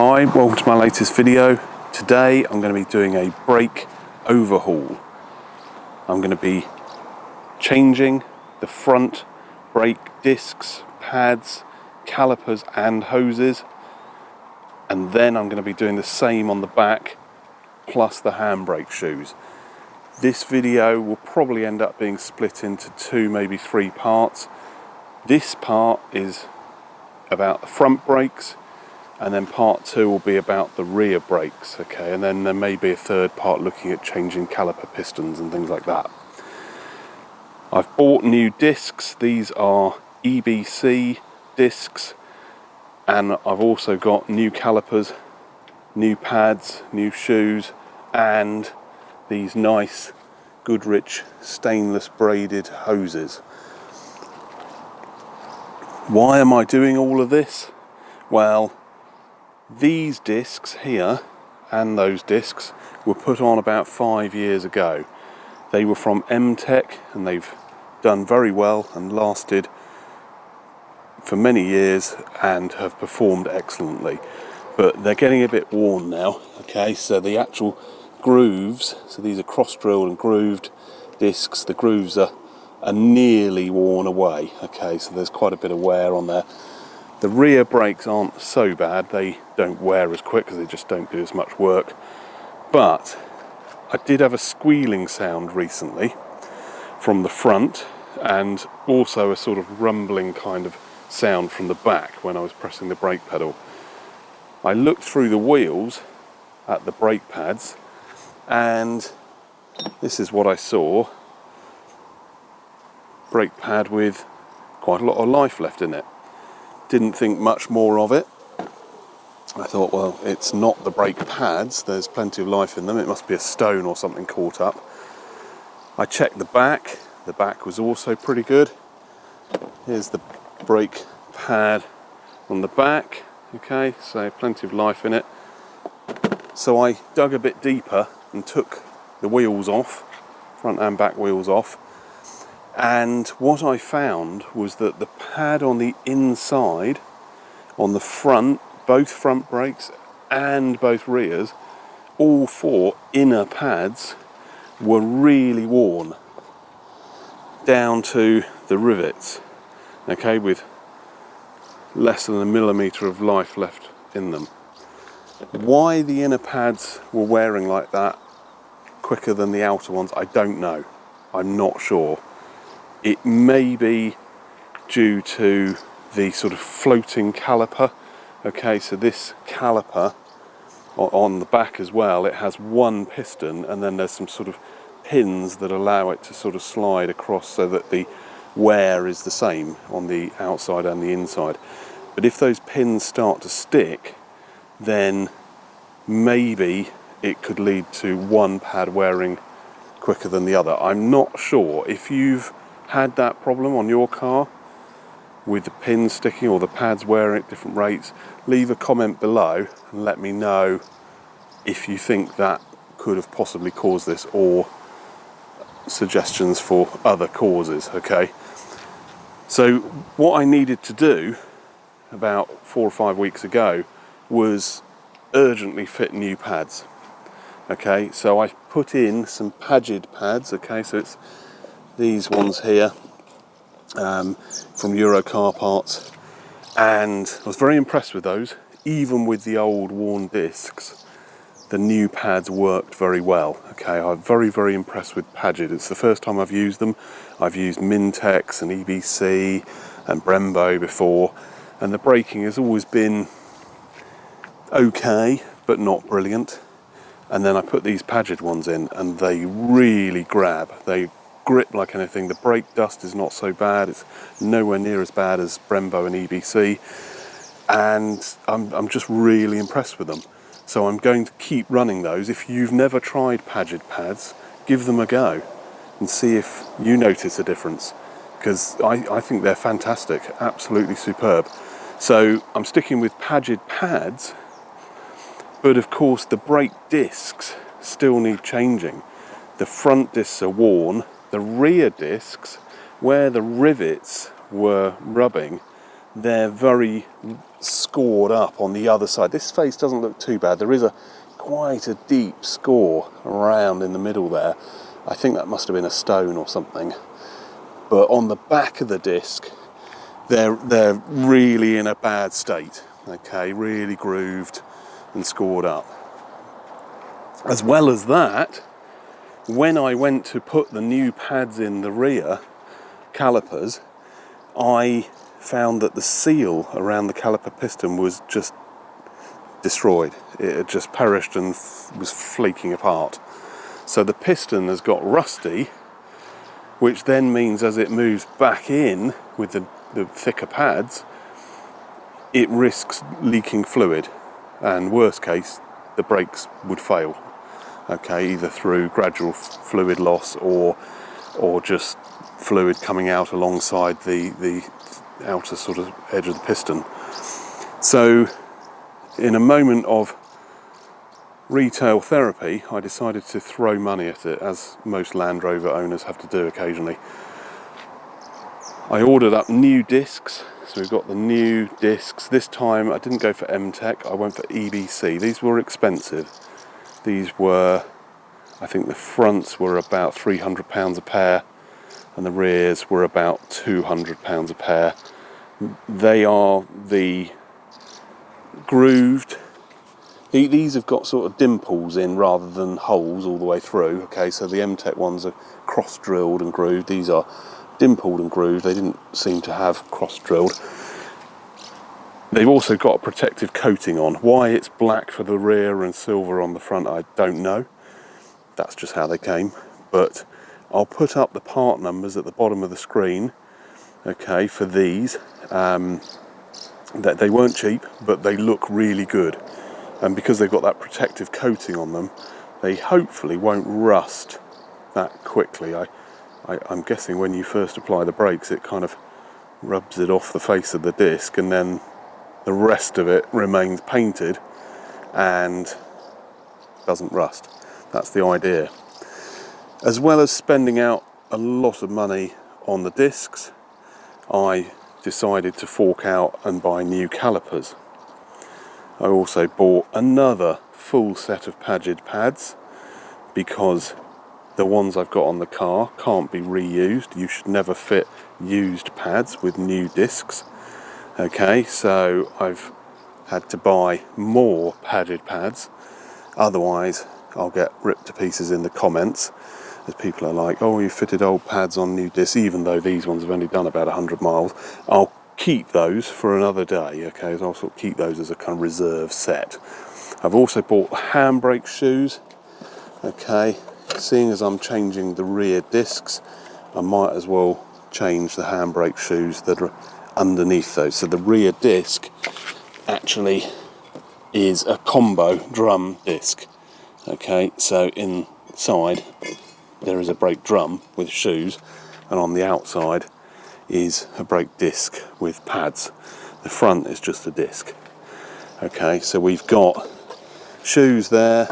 Hi, welcome to my latest video. Today I'm going to be doing a brake overhaul. I'm going to be changing the front brake discs, pads, calipers and hoses, and then I'm going to be doing the same on the back plus the handbrake shoes. This video will probably end up being split into 2, maybe 3 parts. This part is about the front brakes, and then part 2 will be about the rear brakes, okay? And then there may be a third part looking at changing caliper pistons and things like that. I've bought new discs. These are EBC discs, and I've also got new calipers, new pads, new shoes, and these nice Goodridge stainless braided hoses. Why am I doing all of this? Well, these discs here and those discs were put on about 5 years ago. They were from M-Tech and they've done very well and lasted for many years and have performed excellently. But they're getting a bit worn now, okay? So the actual grooves, so these are cross-drilled and grooved discs, the grooves are nearly worn away, okay? So there's quite a bit of wear on there. The rear brakes aren't so bad, they don't wear as quick because they just don't do as much work. But I did have a squealing sound recently from the front, and also a sort of rumbling kind of sound from the back when I was pressing the brake pedal. I looked through the wheels at the brake pads, and this is what I saw. Brake pad with quite a lot of life left in it. Didn't think much more of it. I thought, well, it's not the brake pads, there's plenty of life in them, it must be a stone or something caught up. I checked the back was also pretty good. Here's the brake pad on the back, okay, so plenty of life in it. So I dug a bit deeper and took the wheels off, front and back wheels off, and what I found was that the pad on the inside, on the front, both front brakes and both rears, all 4 inner pads were really worn down to the rivets, okay, with less than a millimetre of life left in them. Why the inner pads were wearing like that quicker than the outer ones, I don't know. I'm not sure. It may be due to the sort of floating caliper. Okay, so this caliper on the back as well, it has one piston and then there's some sort of pins that allow it to sort of slide across so that the wear is the same on the outside and the inside. But if those pins start to stick, then maybe it could lead to one pad wearing quicker than the other. I'm not sure. If you've had that problem on your car with the pins sticking or the pads wearing at different rates, leave a comment below and let me know if you think that could have possibly caused this, or suggestions for other causes, okay? So what I needed to do about 4 or 5 weeks ago was urgently fit new pads. Okay, so I put in some Padded pads, okay, so it's these ones here from Euro Car Parts, and I was very impressed with those. Even with the old worn discs, the new pads worked very well. Okay, I'm very impressed with Padded. It's the first time I've used them. I've used Mintex and EBC and Brembo before, and the braking has always been okay but not brilliant. And then I put these Padded ones in and they really grab. They grip like anything. The brake dust is not so bad. It's nowhere near as bad as Brembo and EBC, and I'm just really impressed with them. So I'm going to keep running those. If you've never tried Padded pads, give them a go and see if you notice a difference, because I think they're fantastic, absolutely superb. So I'm sticking with Padded pads, but of course the brake discs still need changing. The front discs are worn. The rear discs, where the rivets were rubbing, they're very scored up on the other side. This face doesn't look too bad. There is quite a deep score around in the middle there. I think that must have been a stone or something. But on the back of the disc, they're really in a bad state. Okay, really grooved and scored up. As well as that, when I went to put the new pads in the rear calipers, I found that the seal around the caliper piston was just destroyed. It had just perished and was flaking apart. So the piston has got rusty, which then means as it moves back in with the thicker pads, it risks leaking fluid, and worst case, the brakes would fail. Okay, either through gradual fluid loss or just fluid coming out alongside the outer sort of edge of the piston. So in a moment of retail therapy, I decided to throw money at it, as most Land Rover owners have to do occasionally. I ordered up new discs, so we've got the new discs. This time I didn't go for M-Tech, I went for EBC. These were expensive. These were, I think the fronts were about £300 a pair and the rears were about £200 a pair. They are the grooved. These have got sort of dimples in rather than holes all the way through. Okay, so the M-Tech ones are cross-drilled and grooved. These are dimpled and grooved. They didn't seem to have cross-drilled. They've also got a protective coating on. Why it's black for the rear and silver on the front, I don't know. That's just how they came. But I'll put up the part numbers at the bottom of the screen, okay, for these. That they weren't cheap, but they look really good. And because they've got that protective coating on them, they hopefully won't rust that quickly. I'm guessing when you first apply the brakes, it kind of rubs it off the face of the disc, and then the rest of it remains painted and doesn't rust. That's the idea. As well as spending out a lot of money on the discs, I decided to fork out and buy new calipers. I also bought another full set of Braided pads because the ones I've got on the car can't be reused. You should never fit used pads with new discs. Okay, so I've had to buy more Braided pads, otherwise I'll get ripped to pieces in the comments, as people are like, oh, you fitted old pads on new discs, even though these ones have only done about 100 miles. I'll keep those for another day, okay, so I'll sort of keep those as a kind of reserve set. I've also bought handbrake shoes, okay, seeing as I'm changing the rear discs, I might as well change the handbrake shoes that are underneath those. So the rear disc actually is a combo drum disc, okay, so inside there is a brake drum with shoes, and on the outside is a brake disc with pads. The front is just a disc. Okay, so we've got shoes there,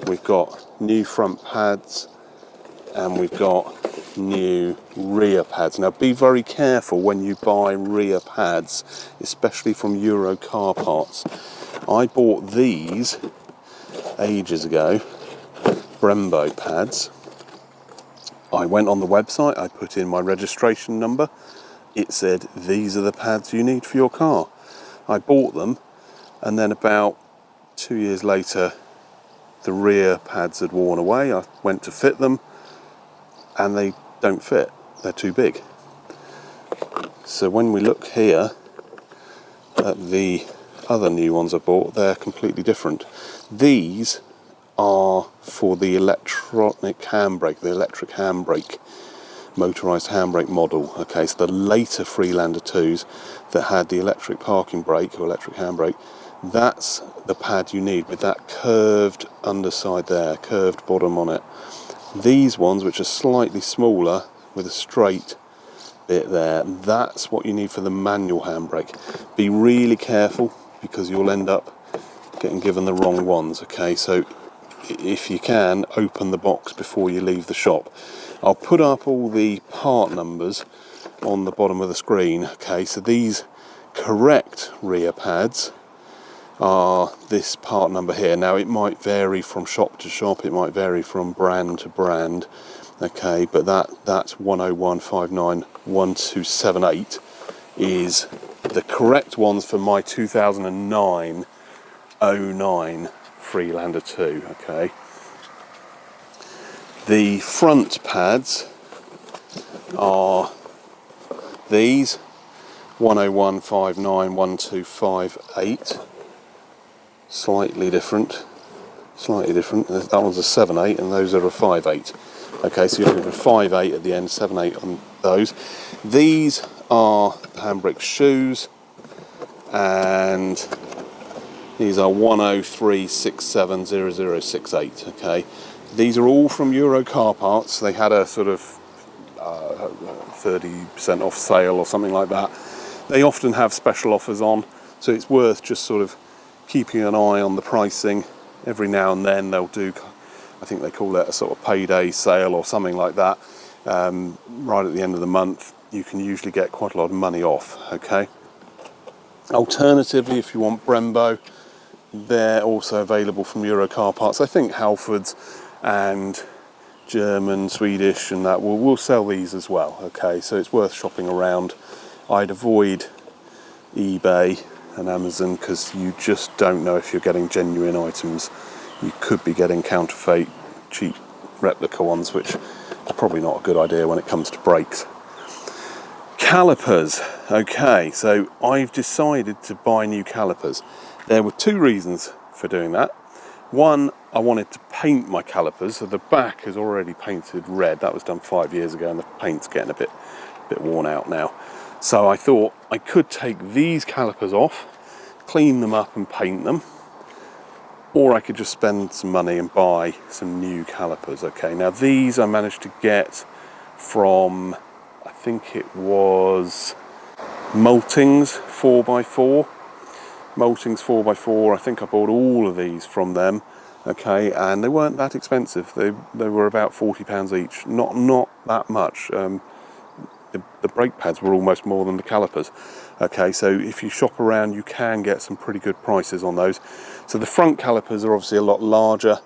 we've got new front pads, and we've got new rear pads. Now be very careful when you buy rear pads, especially from Euro car parts. I bought these ages ago, Brembo pads. I went on the website, I put in my registration number, it said these are the pads you need for your car. I bought them, and then about 2 years later the rear pads had worn away. I went to fit them and they don't fit, they're too big. So when we look here at the other new ones I bought, they're completely different. These are for the electronic handbrake, the electric handbrake, motorised handbrake model. Okay, so the later Freelander 2s that had the electric parking brake or electric handbrake, that's the pad you need with that curved underside there, curved bottom on it. These ones, which are slightly smaller with a straight bit there, that's what you need for the manual handbrake. Be really careful because you'll end up getting given the wrong ones. Okay, so if you can, open the box before you leave the shop. I'll put up all the part numbers on the bottom of the screen. Okay, so these correct rear pads are this part number here. Now it might vary from shop to shop, it might vary from brand to brand, okay, but that's 101591278 is the correct ones for my 2009 Freelander 2, okay. The front pads are these 101591258, slightly different. That one's a 7/8 and those are a 5/8. Okay, so you're looking for 5/8 at the end, 7/8 on those. These are handbrake shoes, and these are 103670068. Okay, these are all from Euro Car Parts. They had a sort of 30% off sale or something like that. They often have special offers on, so it's worth just sort of keeping an eye on the pricing. Every now and then they'll do, I think they call it a sort of payday sale or something like that. Right at the end of the month, you can usually get quite a lot of money off, okay? Alternatively, if you want Brembo, they're also available from Euro Car Parts. I think Halfords and German, Swedish and that will sell these as well, okay? So it's worth shopping around. I'd avoid eBay and Amazon because you just don't know if you're getting genuine items. You could be getting counterfeit, cheap replica ones, which is probably not a good idea when it comes to brakes. Calipers. Okay, so I've decided to buy new calipers. There were two reasons for doing that. One, I wanted to paint my calipers, so the back is already painted red. That was done 5 years ago and the paint's getting a bit worn out now. So I thought I could take these calipers off, clean them up and paint them, or I could just spend some money and buy some new calipers. Okay, now these I managed to get from, I think it was Molting's 4x4. Molting's 4x4, I think I bought all of these from them. Okay, and they weren't that expensive. They were about £40 each, not that much. The brake pads were almost more than the calipers. Okay, so if you shop around, you can get some pretty good prices on those. So the front calipers are obviously a lot larger.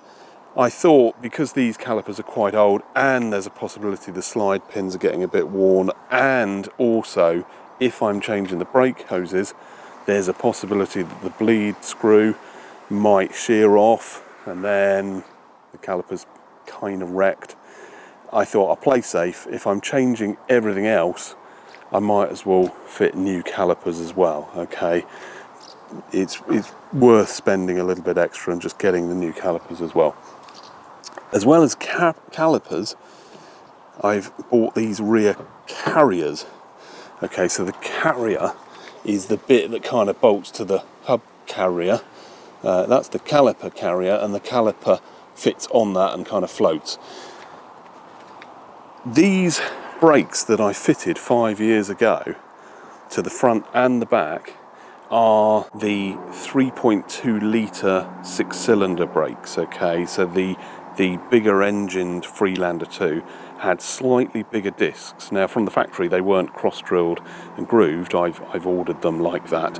I thought because these calipers are quite old and there's a possibility the slide pins are getting a bit worn, and also if I'm changing the brake hoses, there's a possibility that the bleed screw might shear off and then the calipers kind of wrecked. I thought I'll play safe. If I'm changing everything else, I might as well fit new calipers as well, okay? It's worth spending a little bit extra and just getting the new calipers as well. As well as calipers, I've bought these rear carriers. Okay, so the carrier is the bit that kind of bolts to the hub carrier. That's the caliper carrier, and the caliper fits on that and kind of floats. These brakes that I fitted 5 years ago to the front and the back are the 3.2 litre 6-cylinder brakes. Okay, so the bigger engined Freelander 2 had slightly bigger discs. Now from the factory they weren't cross-drilled and grooved. I've ordered them like that,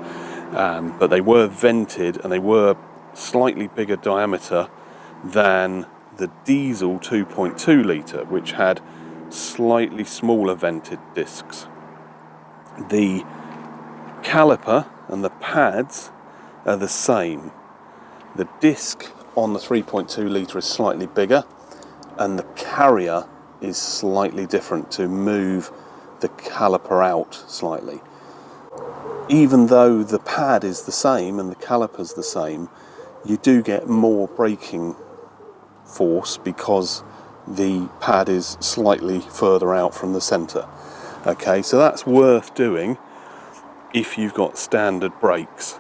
but they were vented and they were slightly bigger diameter than the diesel 2.2 litre, which had slightly smaller vented discs. The caliper and the pads are the same. The disc on the 3.2 litre is slightly bigger and the carrier is slightly different to move the caliper out slightly. Even though the pad is the same and the caliper's the same, you do get more braking force because the pad is slightly further out from the centre. Okay, so that's worth doing if you've got standard brakes.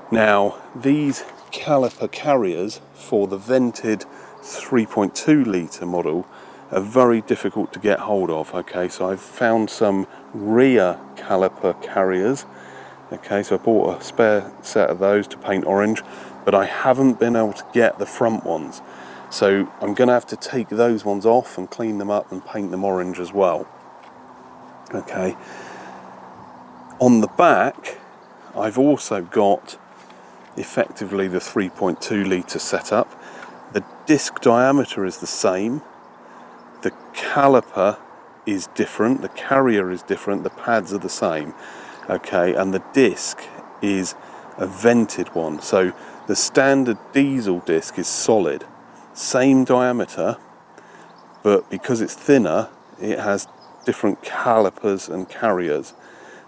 Now, these caliper carriers for the vented 3.2 litre model are very difficult to get hold of. Okay, so I've found some rear caliper carriers. Okay, so I bought a spare set of those to paint orange, but I haven't been able to get the front ones. So I'm going to have to take those ones off and clean them up and paint them orange as well. Okay. On the back, I've also got effectively the 3.2 litre setup. The disc diameter is the same, the caliper is different, the carrier is different, the pads are the same, okay, and the disc is a vented one. So the standard diesel disc is solid, same diameter, but because it's thinner, it has different calipers and carriers,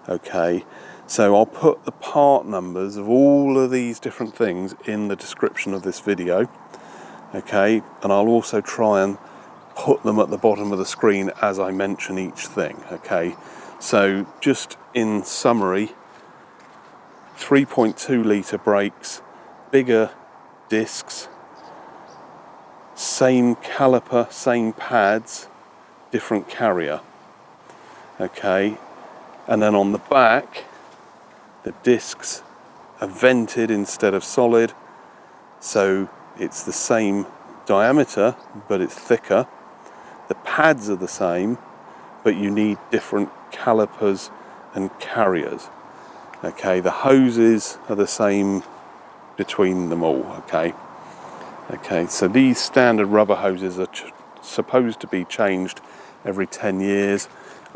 okay. So I'll put the part numbers of all of these different things in the description of this video, okay, and I'll also try and put them at the bottom of the screen as I mention each thing, okay. So just in summary, 3.2 litre brakes, bigger discs, same caliper, same pads, different carrier, okay. And then on the back, the discs are vented instead of solid, so it's the same diameter but it's thicker. The pads are the same, but you need different calipers and carriers, okay. The hoses are the same between them all, okay. So these standard rubber hoses are supposed to be changed every 10 years.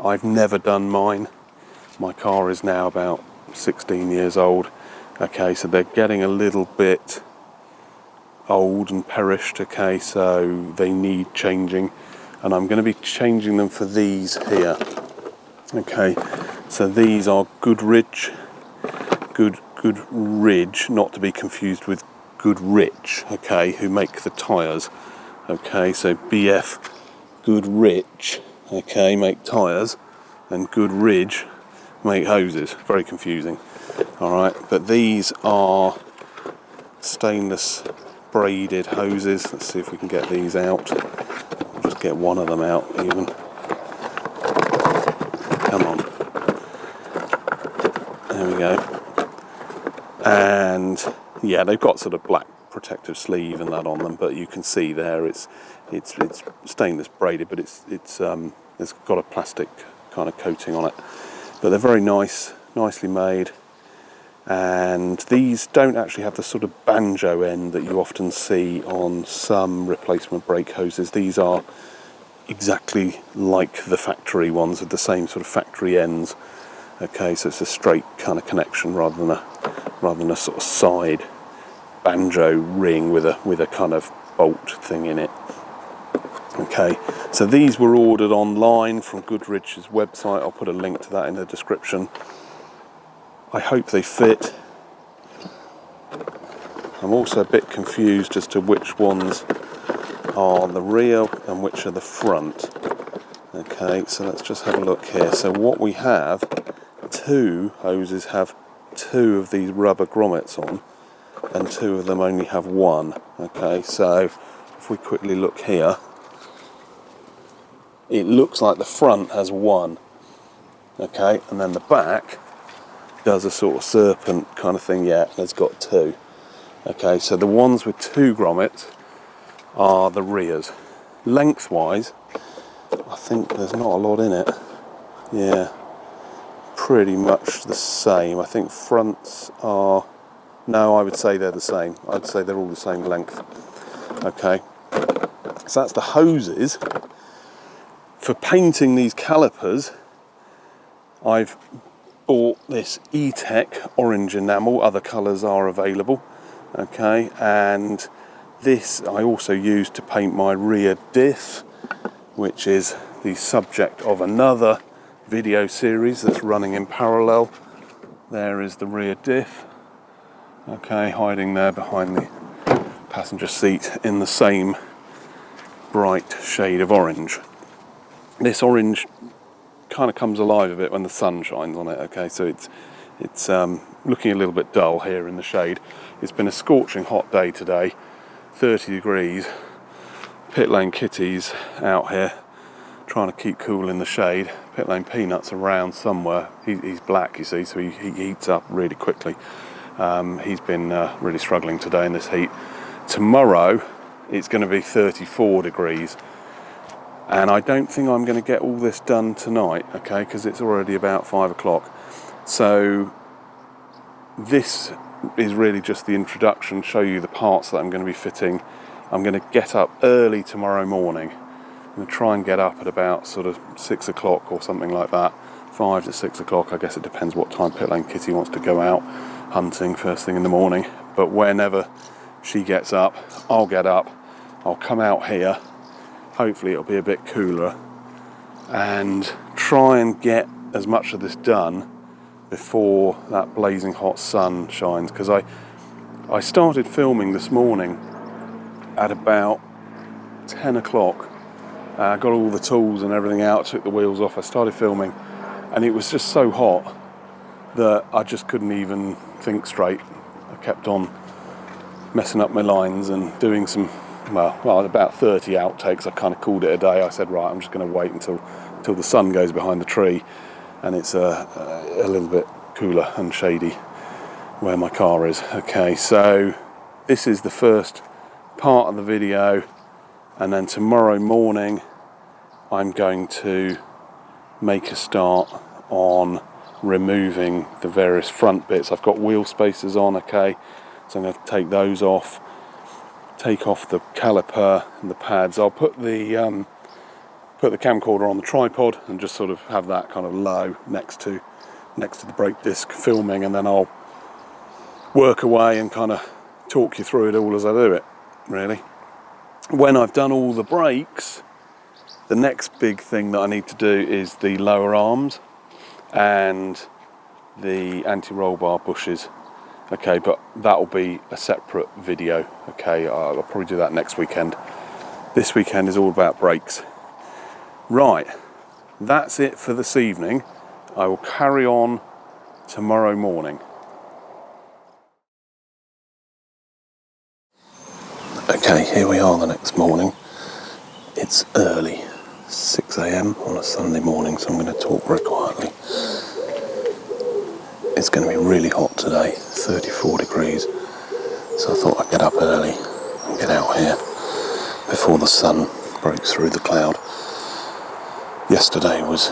I've never done mine. My car is now about 16 years old, okay, so they're getting a little bit old and perished, okay, so they need changing, and I'm going to be changing them for these here, okay. So these are Goodridge, Goodridge, not to be confused with Goodrich, okay, who make the tyres, okay. So BF Goodrich, okay, make tyres, and Goodridge make hoses. Very confusing. Alright, but these are stainless braided hoses. Let's see if we can get these out. I'll just get one of them out even. Come on. There we go. And yeah, they've got sort of black protective sleeve and that on them, but you can see there it's stainless braided, but it's got a plastic kind of coating on it. But they're very nice, nicely made, and these don't actually have the sort of banjo end that you often see on some replacement brake hoses. These are exactly like the factory ones with the same sort of factory ends, okay, so it's a straight kind of connection rather than a sort of side banjo ring with a kind of bolt thing in it. Okay, so these were ordered online from Goodridge's website. I'll put a link to that in the description. I hope they fit. I'm also a bit confused as to which ones are the rear and which are the front. Okay, so let's just have a look here. So what we have, two hoses have two of these rubber grommets on, and two of them only have one. Okay, so if we quickly look here, it looks like the front has one, okay, and then the back does a sort of serpent kind of thing. Yeah, it's got two. Okay, so the ones with two grommets are the rears. Lengthwise, I think there's not a lot in it. Yeah, pretty much the same. I think fronts are, no, I would say they're the same. I'd say they're all the same length. Okay, so that's the hoses. For painting these calipers, I've bought this E-Tech orange enamel. Other colours are available, okay, and this I also use to paint my rear diff, which is the subject of another video series that's running in parallel. There is the rear diff, okay, hiding there behind the passenger seat in the same bright shade of orange. This orange kind of comes alive a bit when the sun shines on it, okay, so it's looking a little bit dull here in the shade. It's been a scorching hot day today, 30 degrees, pit lane kitties out here trying to keep cool in the shade. Pit lane peanuts around somewhere. He's black, you see, so he heats up really quickly. He's been really struggling today in this heat. Tomorrow it's going to be 34 degrees. And I don't think I'm going to get all this done tonight, okay, because it's already about 5 o'clock. So this is really just the introduction, show you the parts that I'm going to be fitting. I'm going to get up early tomorrow morning. I'm going to try and get up at about sort of 6 o'clock or something like that. 5 to 6 o'clock, I guess it depends what time Pit Lane Kitty wants to go out hunting first thing in the morning. But whenever she gets up, I'll get up, I'll come out here, hopefully it'll be a bit cooler, and try and get as much of this done before that blazing hot sun shines, because I started filming this morning at about 10 o'clock. I got all the tools and everything out, took the wheels off, I started filming, and it was just so hot that I just couldn't even think straight. I kept on messing up my lines and doing some, well about 30 outtakes. I kind of called it a day. I said, right, I'm just going to wait until the sun goes behind the tree and it's a little bit cooler and shady where my car is. Okay, so this is the first part of the video, and then tomorrow morning I'm going to make a start on removing the various front bits. I've got wheel spacers on, okay, so I'm going to take those off, take off the caliper and the pads. I'll put the camcorder on the tripod and just sort of have that kind of low next to the brake disc filming, and then I'll work away and kind of talk you through it all as I do it, really. When I've done all the brakes, the next big thing that I need to do is the lower arms and the anti-roll bar bushes. Okay, but that will be a separate video. Okay, I'll probably do that next weekend. This weekend is all about brakes. Right, that's it for this evening. I will carry on tomorrow morning. Okay, here we are the next morning. It's early, 6 a.m. on a Sunday morning, so I'm going to talk very quietly. It's going to be really hot today, 34 degrees, so I thought I'd get up early and get out here before the sun breaks through the cloud. Yesterday was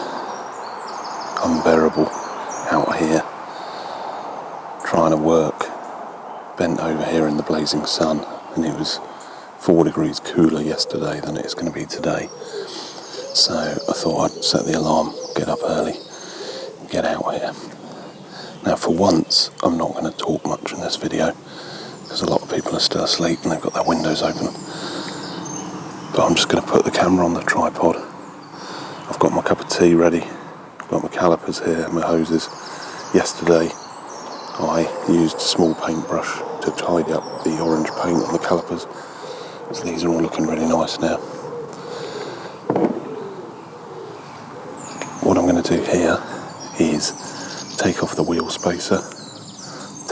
unbearable out here, trying to work, bent over here in the blazing sun, and it was 4 degrees cooler yesterday than it's going to be today. So I thought I'd set the alarm, get up early, get out here. Now for once, I'm not going to talk much in this video, because a lot of people are still asleep and they've got their windows open. But I'm just going to put the camera on the tripod. I've got my cup of tea ready, I've got my calipers here, my hoses. Yesterday I used a small paintbrush to tidy up the orange paint on the calipers. So these are all looking really nice now. What I'm going to do here is take off the wheel spacer,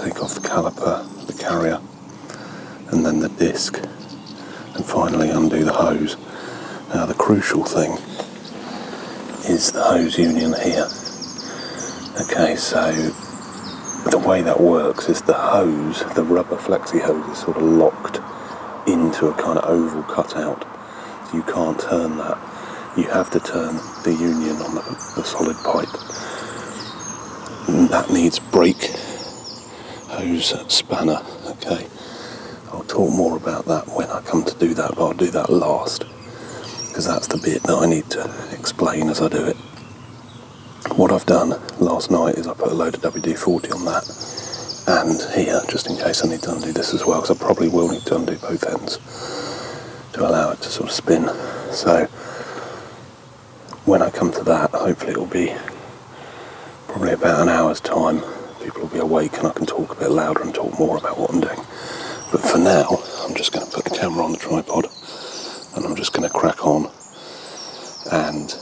take off the caliper, the carrier, and then the disc, and finally undo the hose. Now the crucial thing is the hose union here. Okay, so the way that works is the hose, the rubber flexi hose, is sort of locked into a kind of oval cutout. So you can't turn that. You have to turn the union on the solid pipe. And that needs brake hose spanner. Okay, I'll talk more about that when I come to do that, but I'll do that last, because that's the bit that I need to explain as I do it. What I've done last night is I put a load of WD-40 on that and here, just in case I need to undo this as well, because I probably will need to undo both ends to allow it to sort of spin. So when I come to that, hopefully it will be probably about an hour's time. People will be awake and I can talk a bit louder and talk more about what I'm doing. But for now, I'm just going to put the camera on the tripod and I'm just going to crack on, and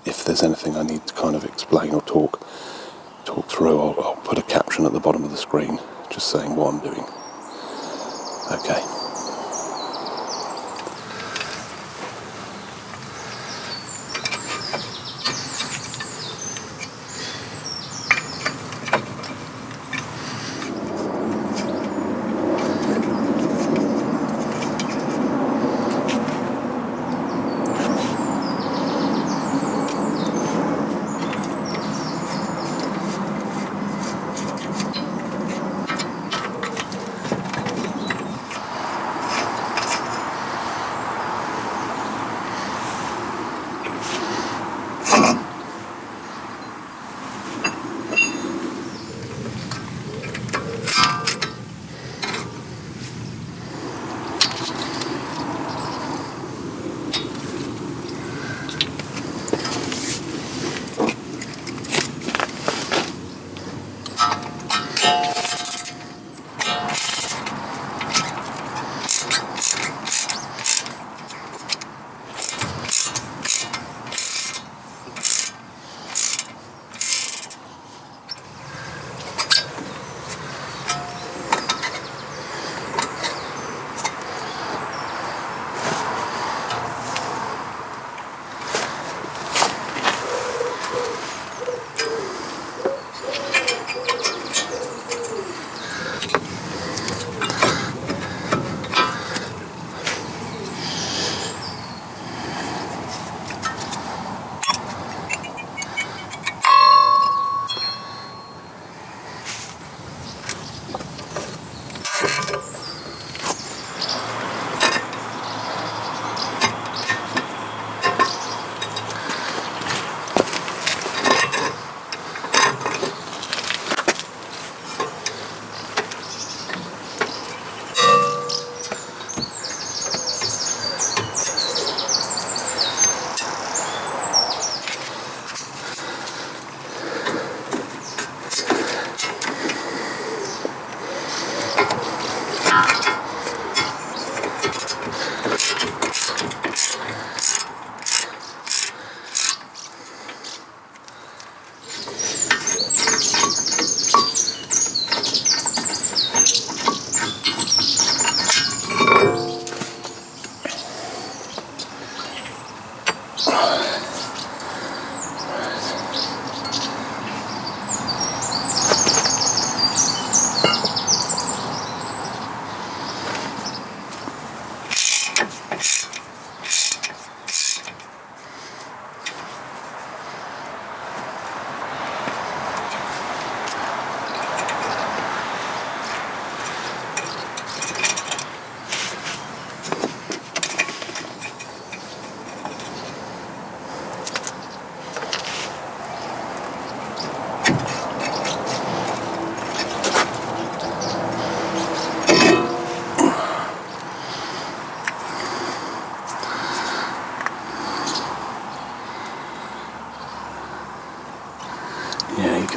if there's anything I need to kind of explain or talk through, I'll put a caption at the bottom of the screen just saying what I'm doing. Okay.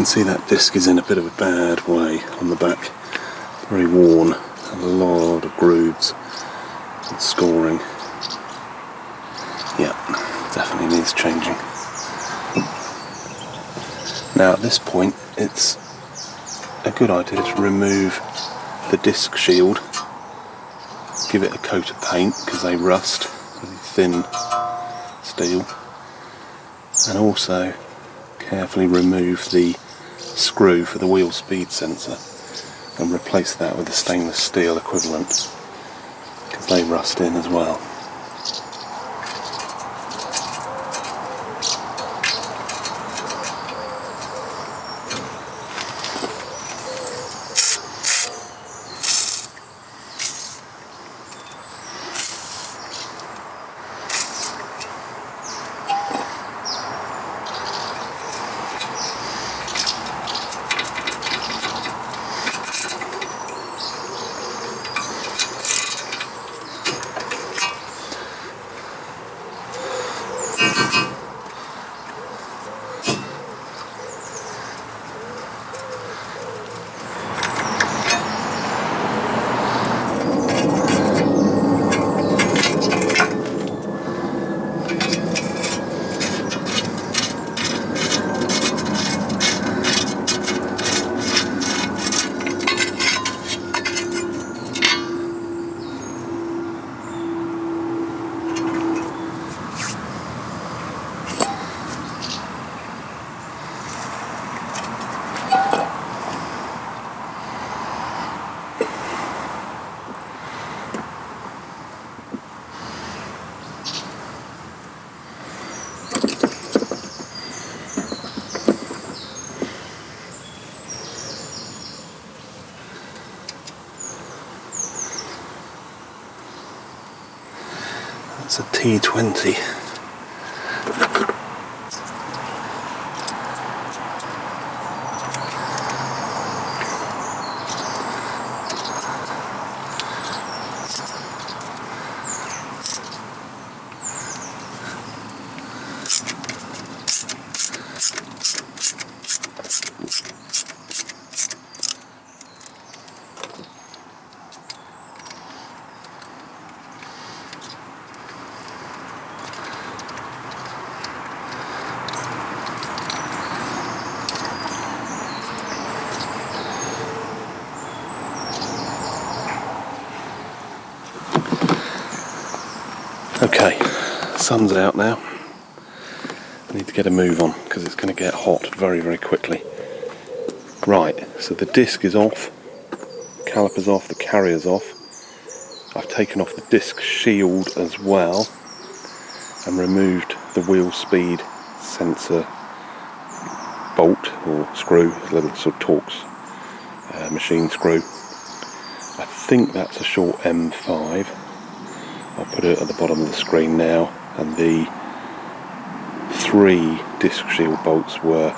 can see that disc is in a bit of a bad way on the back, very worn, and a lot of grooves and scoring. Yeah, definitely needs changing. Now at this point it's a good idea to remove the disc shield, give it a coat of paint because they rust, really thin steel, and also carefully remove the screw for the wheel speed sensor and replace that with a stainless steel equivalent because they rust in as well. It's a T20. Okay, sun's out now. I need to get a move on because it's going to get hot very, very quickly. Right, so the disc is off, caliper's off, the carrier's off. I've taken off the disc shield as well and removed the wheel speed sensor bolt or screw, a little sort of Torx machine screw. I think that's a short M5. I'll put it at the bottom of the screen now, and the 3 disc shield bolts were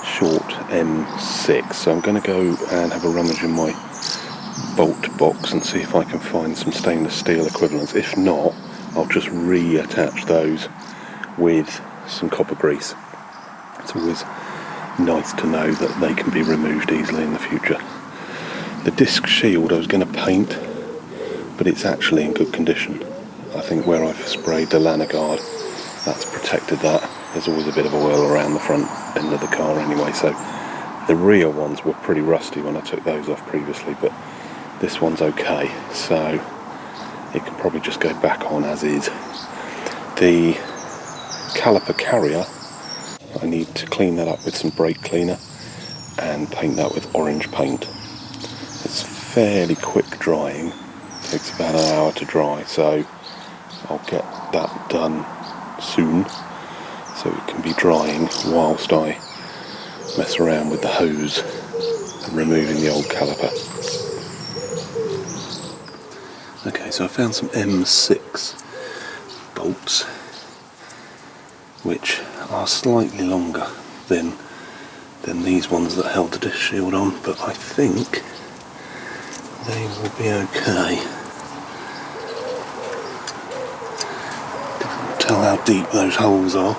short M6, so I'm going to go and have a rummage in my bolt box and see if I can find some stainless steel equivalents. If not, I'll just reattach those with some copper grease. It's always nice to know that they can be removed easily in the future. The disc shield I was going to paint, but it's actually in good condition. I think where I've sprayed the lanyard guard, that's protected that. There's always a bit of oil around the front end of the car anyway, so the rear ones were pretty rusty when I took those off previously, but this one's okay, so it can probably just go back on as is. The caliper carrier, I need to clean that up with some brake cleaner and paint that with orange paint. It's fairly quick drying, takes about an hour to dry, so I'll get that done soon so it can be drying whilst I mess around with the hose and removing the old caliper. Okay, so I found some M6 bolts which are slightly longer than these ones that held the disc shield on, but I think they will be okay. Difficult to tell how deep those holes are.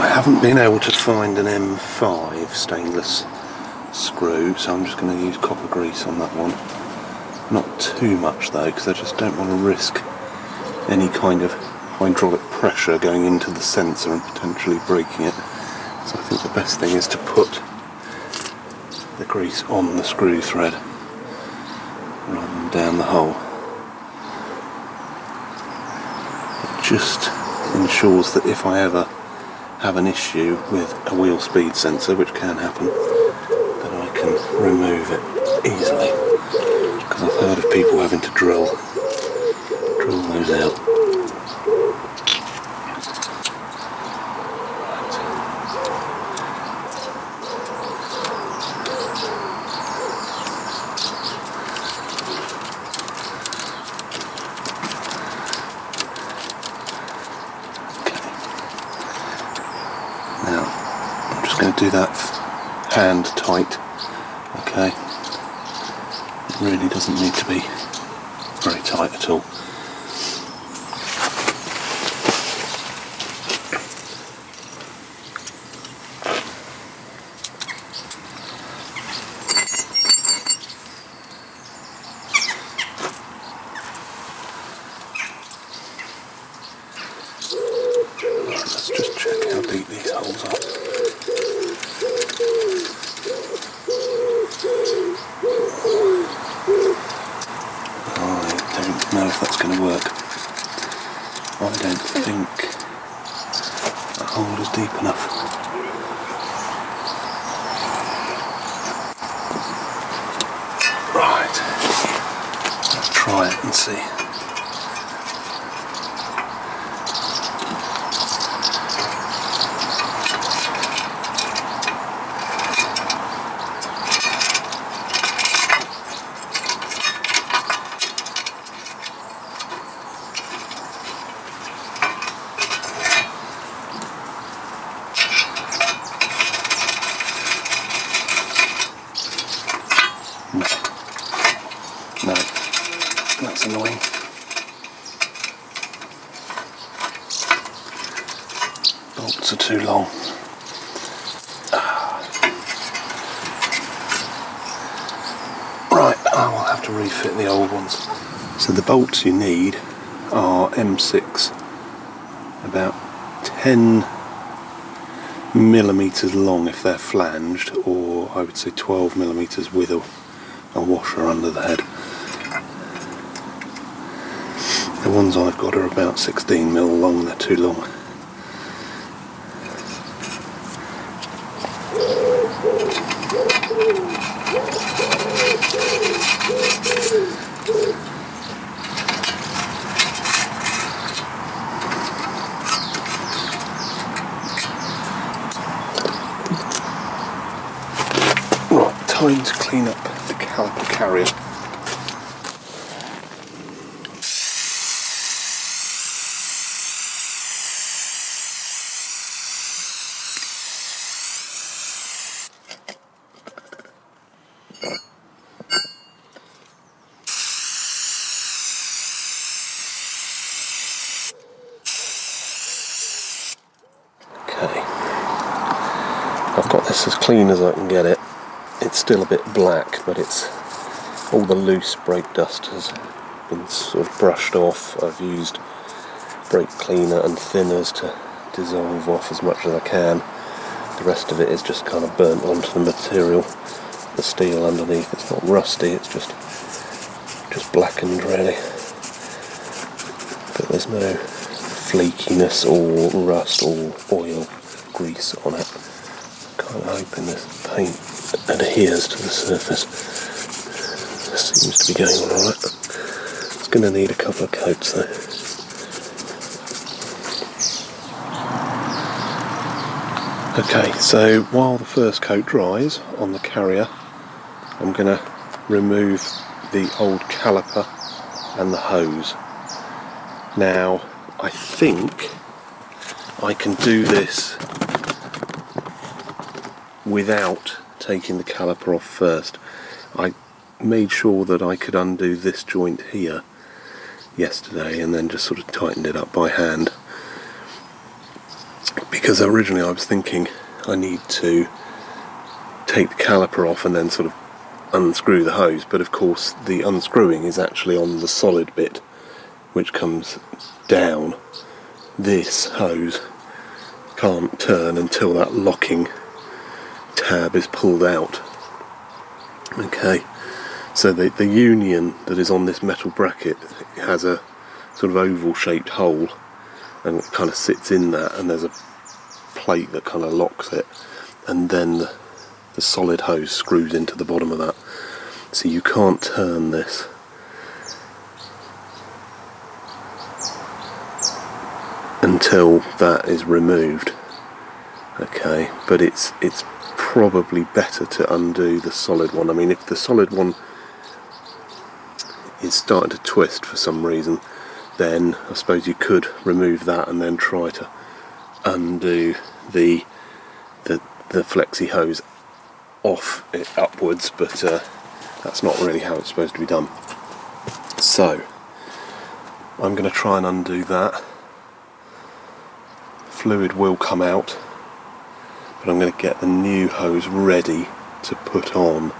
I haven't been able to find an M5 stainless screw, so I'm just going to use copper grease on that one. Not too much though, because I just don't want to risk any kind of hydraulic pressure going into the sensor and potentially breaking it. So I think the best thing is to put the grease on the screw thread rather than down the hole. It just ensures that if I ever have an issue with a wheel speed sensor, which can happen, that I can remove it easily. Because I've heard of people having to drill those out. Do that hand tight, okay? It really doesn't need to be very tight at all. Right, let's just check how deep these holes are. I don't know if that's going to work. I don't think that hole is deep enough. Right, let's try it and see. No, that's annoying. Bolts are too long. Right, I will have to refit the old ones. So the bolts you need are M6, about 10 millimeters long if they're flanged, or I would say 12 millimeters with a washer under the head. The ones I've got are about 16 mil long, they're too long. Right, time to clean up the caliper carrier. I've got this as clean as I can get it. It's still a bit black, but it's all the loose brake dust has been sort of brushed off. I've used brake cleaner and thinners to dissolve off as much as I can. The rest of it is just kind of burnt onto the material, the steel underneath. It's not rusty, it's just blackened really. But there's no flakiness or rust or oil, grease on it. I'm hoping this paint adheres to the surface. This seems to be going on alright. It's going to need a couple of coats though. Okay, so while the first coat dries on the carrier, I'm going to remove the old caliper and the hose. Now, I think I can do this without taking the caliper off first. I made sure that I could undo this joint here yesterday and then just sort of tightened it up by hand, because originally I was thinking I need to take the caliper off and then sort of unscrew the hose, but of course the unscrewing is actually on the solid bit which comes down. This hose can't turn until that locking tab is pulled out. Okay, so the union that is on this metal bracket has a sort of oval shaped hole, and it kind of sits in that, and there's a plate that kind of locks it, and then the solid hose screws into the bottom of that. So you can't turn this until that is removed. Okay, but it's probably better to undo the solid one. I mean, if the solid one is starting to twist for some reason, then I suppose you could remove that and then try to undo the flexi hose off it upwards, but that's not really how it's supposed to be done. So I'm going to try and undo that. Fluid will come out, but I'm going to get the new hose ready to put on.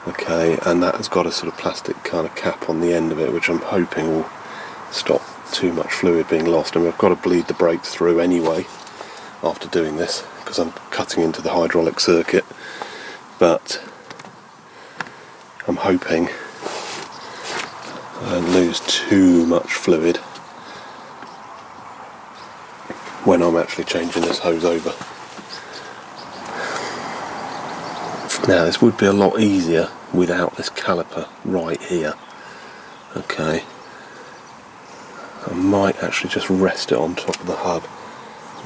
Okay, and that has got a sort of plastic kind of cap on the end of it, which I'm hoping will stop too much fluid being lost. I mean, I've got to bleed the brakes through anyway after doing this, because I'm cutting into the hydraulic circuit, but I'm hoping I don't lose too much fluid when I'm actually changing this hose over. Now, this would be a lot easier without this caliper right here. Okay, I might actually just rest it on top of the hub.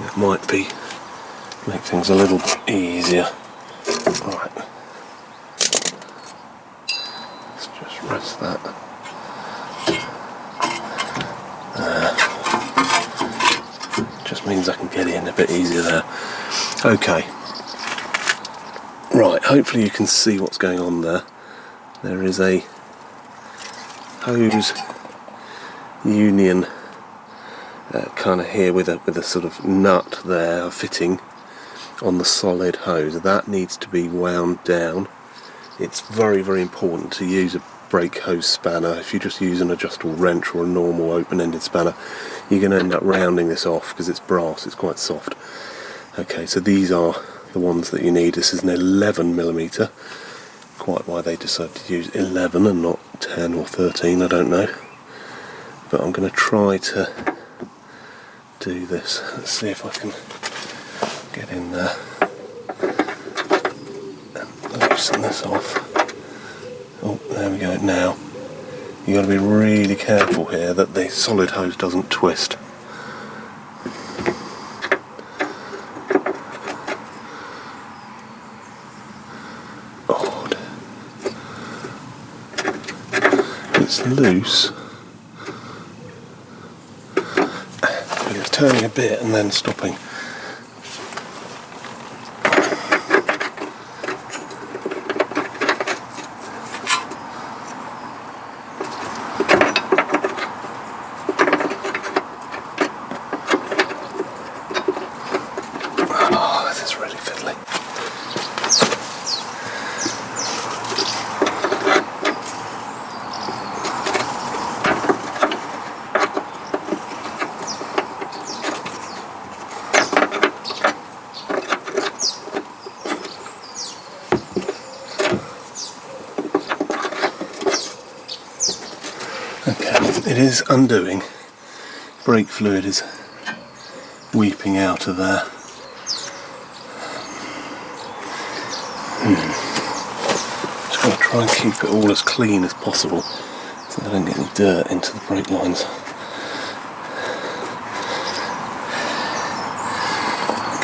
It might make things a little bit easier. Right, let's just rest that. Just means I can get in a bit easier there. Okay. Right, hopefully you can see what's going on there. There is a hose union kind of here with a sort of nut there, a fitting on the solid hose. That needs to be wound down. It's very, very important to use a brake hose spanner. If you just use an adjustable wrench or a normal open-ended spanner, you're going to end up rounding this off because it's brass, it's quite soft. Okay, so these are the ones that you need. This is an 11mm. Quite why they decided to use 11 and not 10 or 13, I don't know. But I'm going to try to do this. Let's see if I can get in there and loosen this off. Oh, there we go. Now, you've got to be really careful here that the solid hose doesn't twist. Odd. It's loose, but it's turning a bit and then stopping. It is undoing. Brake fluid is weeping out of there. Just got to try and keep it all as clean as possible so I don't get any dirt into the brake lines.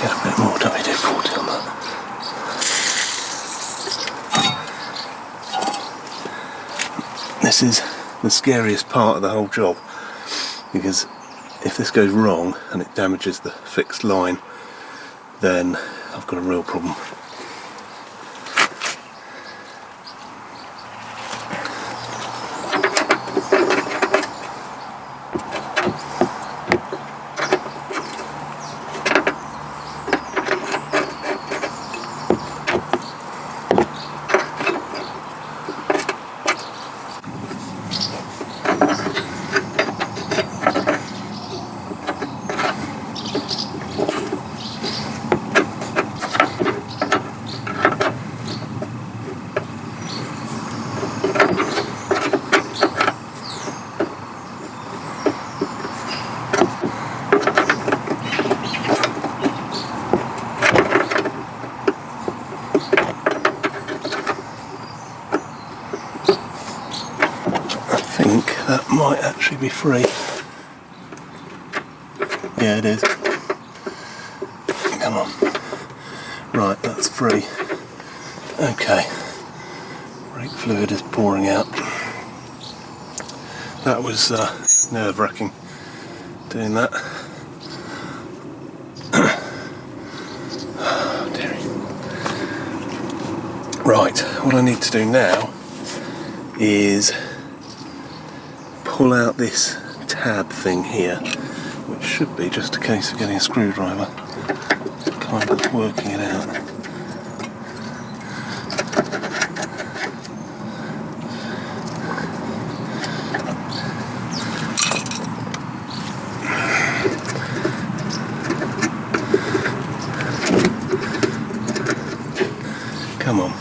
Get a bit more WD-40 on that. This is the scariest part of the whole job, because if this goes wrong and it damages the fixed line, then I've got a real problem. think that might actually be free. Yeah, it is. Come on. Right, that's free. Okay. Brake fluid is pouring out. That was nerve-wracking doing that. Oh, dearie. Right, what I need to do now is pull out this tab thing here, which should be just a case of getting a screwdriver, kind of working it out. Come on.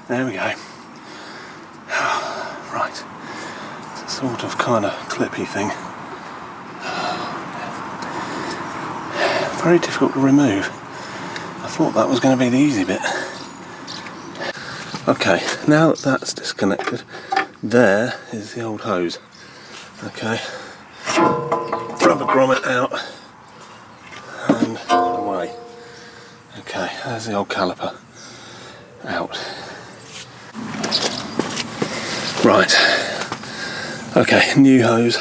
There we go. Right. It's a sort of kind of clippy thing. Very difficult to remove. I thought that was going to be the easy bit. Okay, now that that's disconnected, there is the old hose. Okay. Rubber grommet out and away. Okay, there's the old caliper out. Right, okay, new hose,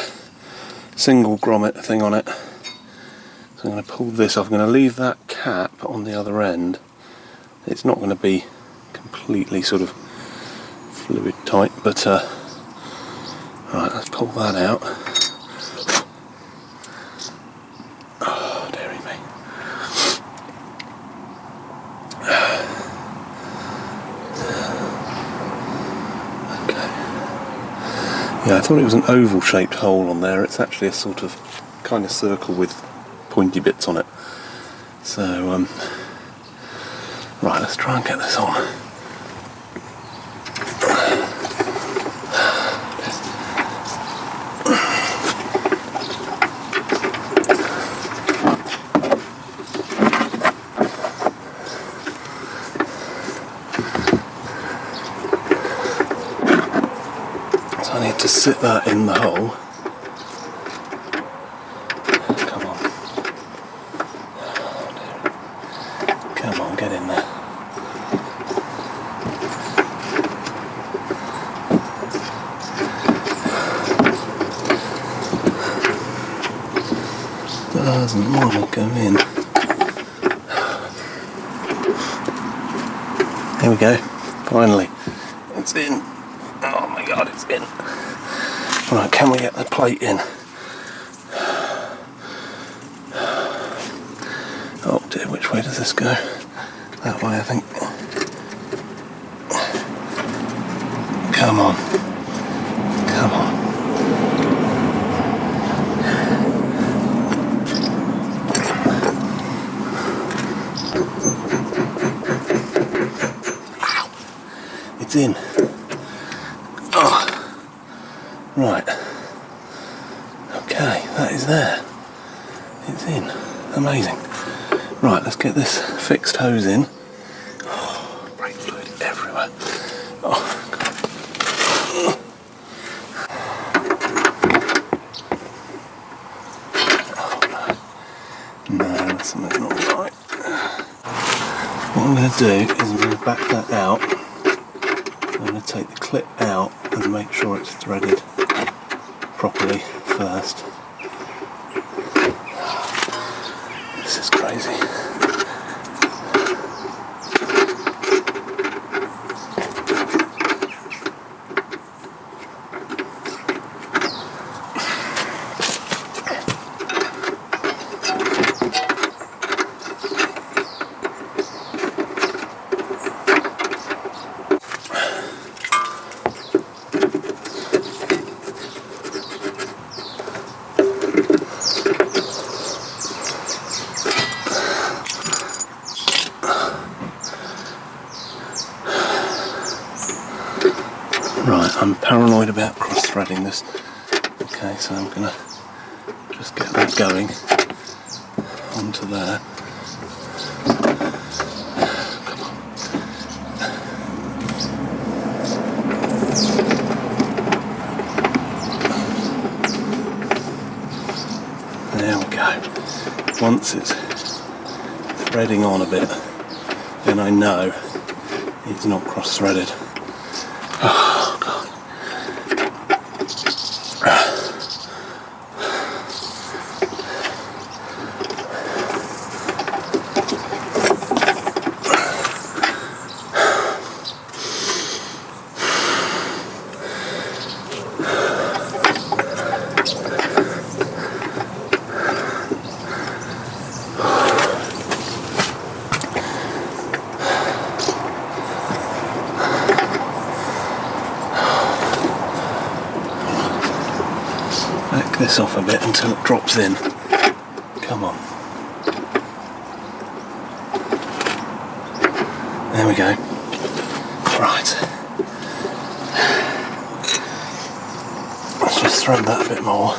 single grommet thing on it. So I'm going to pull this off. I'm going to leave that cap on the other end. It's not going to be completely sort of fluid tight, but right, let's pull that out. Oh, dearie me. Yeah, I thought it was an oval shaped hole on there. It's actually a sort of kind of circle with pointy bits on it. So, right, let's try and get this on. So I need to sit that in the hole. Come on. Come on, get in there. Doesn't want to go in. There we go. Finally. It's in. Oh my god, it's in. Right, can we get the plate in? Oh dear, which way does this go? That way, I think. Come on. Come on. It's in. Oh. Right. Okay, that is there. It's in. Amazing. Right, let's get this fixed hose in. Oh, brake fluid everywhere. Oh, God. Oh, no, something's not right. What I'm going to do is I'm going to back that out. I'm going to take the clip out and make sure it's threaded properly first. This is crazy. Right, I'm paranoid about cross-threading this. Okay, so I'm going to just get that going onto there. Come on. There we go. Once it's threading on a bit, then I know it's not cross-threaded. Oh, God. Back this off a bit until it drops in. Come on. There we go. Right. Let's just thread that a bit more.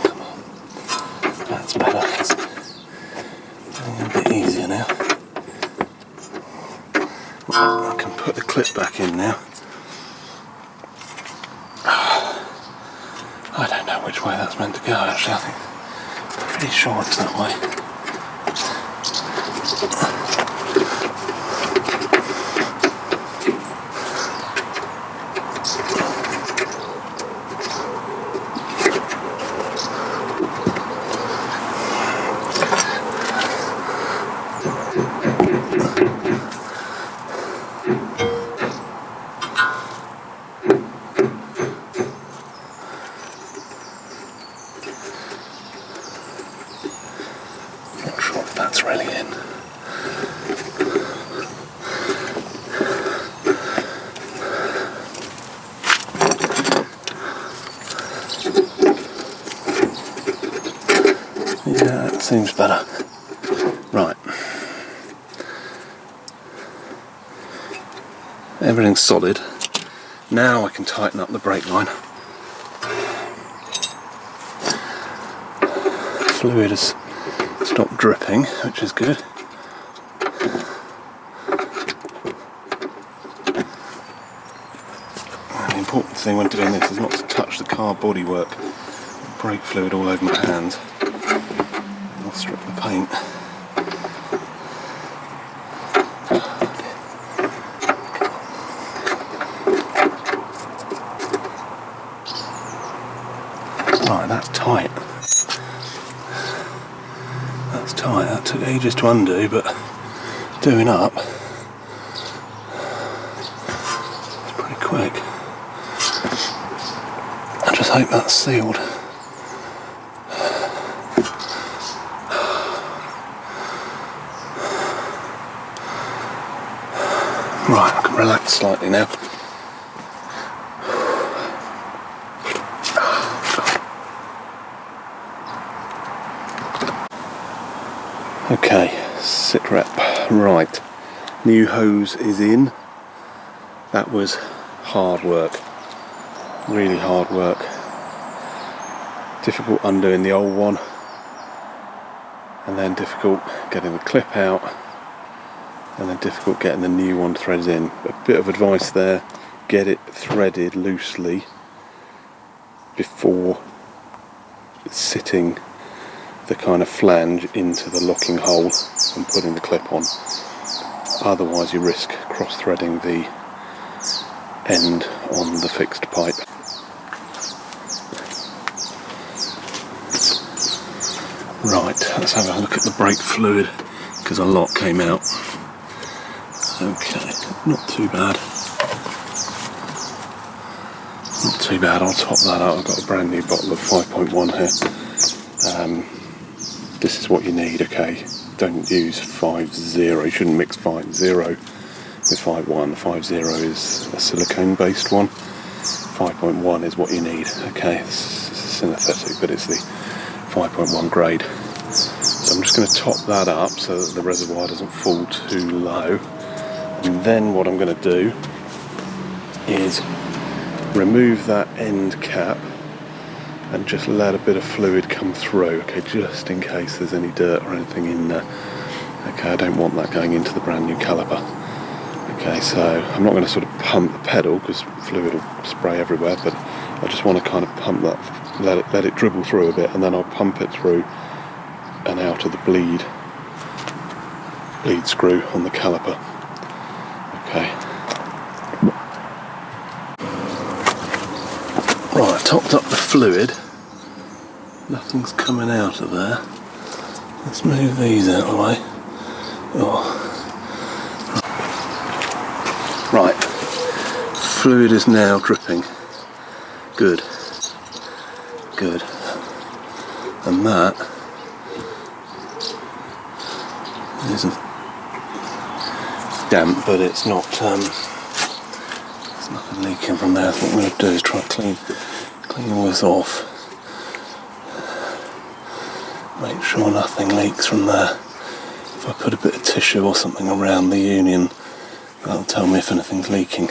Come on. That's better. It's getting a bit easier now. Right, I can put the clip back in now. I don't know which way that's meant to go actually, I think. I'm pretty sure it's that way. Not sure if that's really in. Yeah, that seems better. Right. Everything's solid. Now I can tighten up the brake line. Fluid has stopped dripping, which is good. And the important thing when doing this is not to touch the car bodywork. Brake fluid all over my hands. I'll strip the paint. Right, that's tight. That's tight. That took ages to undo, but doing up, it's pretty quick. I just hope that's sealed. Right, I can relax slightly now. Okay, sit rep. Right, new hose is in. That was hard work, really hard work. Difficult undoing the old one, and then difficult getting the clip out, and then difficult getting the new one threaded in. A bit of advice there, get it threaded loosely before sitting the kind of flange into the locking hole and putting the clip on. Otherwise you risk cross-threading the end on the fixed pipe. Right, let's have a look at the brake fluid, because a lot came out. Okay, not too bad. Not too bad, I'll top that up. I've got a brand new bottle of 5.1 here. This is what you need, okay? Don't use 5.0, you shouldn't mix 5.0 with 5.1. 5.0 is a silicone based one. 5.1 is what you need, okay? It's synthetic, but it's the 5.1 grade. So I'm just going to top that up so that the reservoir doesn't fall too low. And And then what I'm going to do is remove that end cap and just let a bit of fluid come through, okay, just in case there's any dirt or anything in there. Okay, I don't want that going into the brand new caliper. Okay, so I'm not going to sort of pump the pedal because fluid will spray everywhere, but I just want to kind of pump that, let it dribble through a bit, and then I'll pump it through and out of the bleed screw on the caliper. Okay. Right, I topped up the fluid. Nothing's coming out of there. Let's move these out of the way. Oh. Right, fluid is now dripping. Good. Good. And that isn't damp, but it's not. There's nothing leaking from there. So what I'm going to do is try to clean all this off. Make sure nothing leaks from there. If I put a bit of tissue or something around the union, that'll tell me if anything's leaking.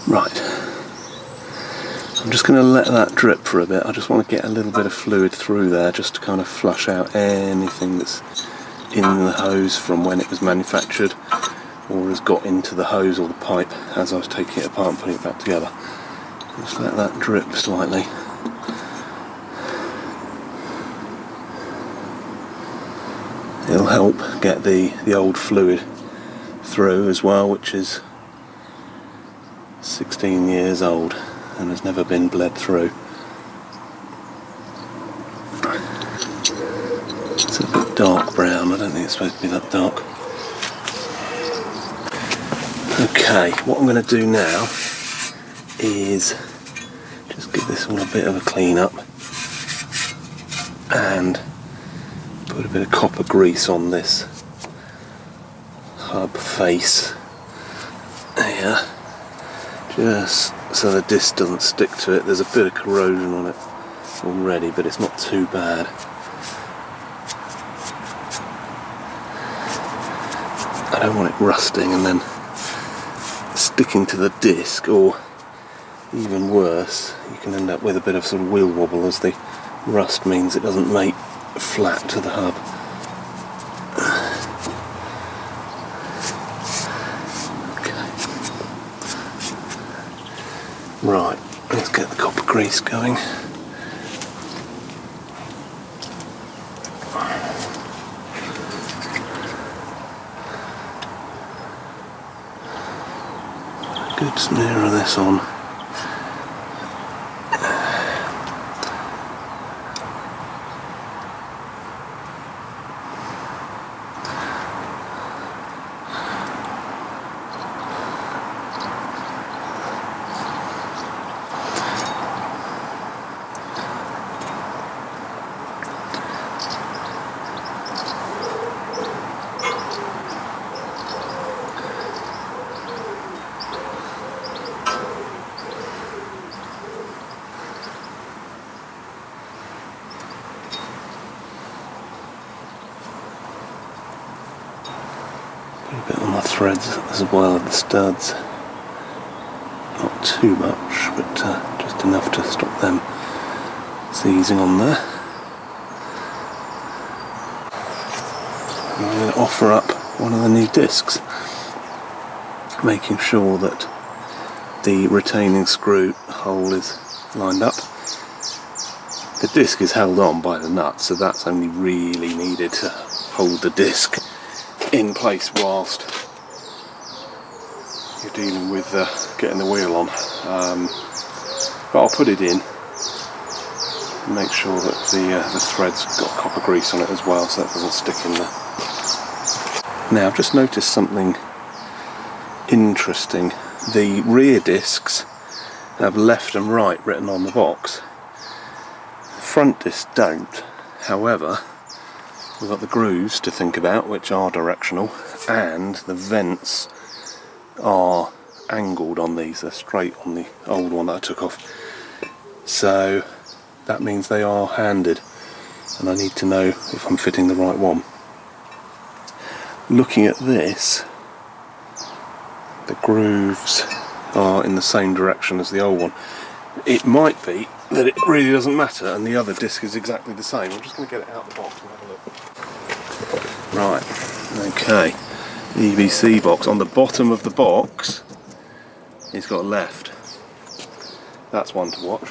Right, I'm just going to let that drip for a bit. I just want to get a little bit of fluid through there just to kind of flush out anything that's in the hose from when it was manufactured or has got into the hose or the pipe as I was taking it apart and putting it back together. Just let that drip slightly. It'll help get the old fluid through as well, which is 16 years old and has never been bled through. It's a bit dark brown, I don't think it's supposed to be that dark. Okay, what I'm going to do now is just give this all a bit of a clean up and put a bit of copper grease on this hub face here, just so the disc doesn't stick to it. There's a bit of corrosion on it already, but it's not too bad. I don't want it rusting and then sticking to the disc, or even worse, you can end up with a bit of sort of wheel wobble as the rust means it doesn't mate flat to the hub. Right, let's get the copper grease going. Good smear of this on. A bit on the threads as well as the studs. Not too much, but just enough to stop them seizing on there. I'm going to offer up one of the new discs, making sure that the retaining screw hole is lined up. The disc is held on by the nut, so that's only really needed to hold the disc in place whilst you're dealing with getting the wheel on. But I'll put it in and make sure that the thread's got copper grease on it as well, so that doesn't stick in there. Now I've just noticed something interesting. The rear discs have left and right written on the box. front discs don't. However, we've got the grooves to think about, which are directional, and the vents are angled on these. They're straight on the old one that I took off. So that means they are handed, and I need to know if I'm fitting the right one. Looking at this, the grooves are in the same direction as the old one. It might be that it really doesn't matter and the other disc is exactly the same. I'm just going to get it out of the box and have a look. Right, okay. The EBC box. On the bottom of the box, it's got left. That's one to watch.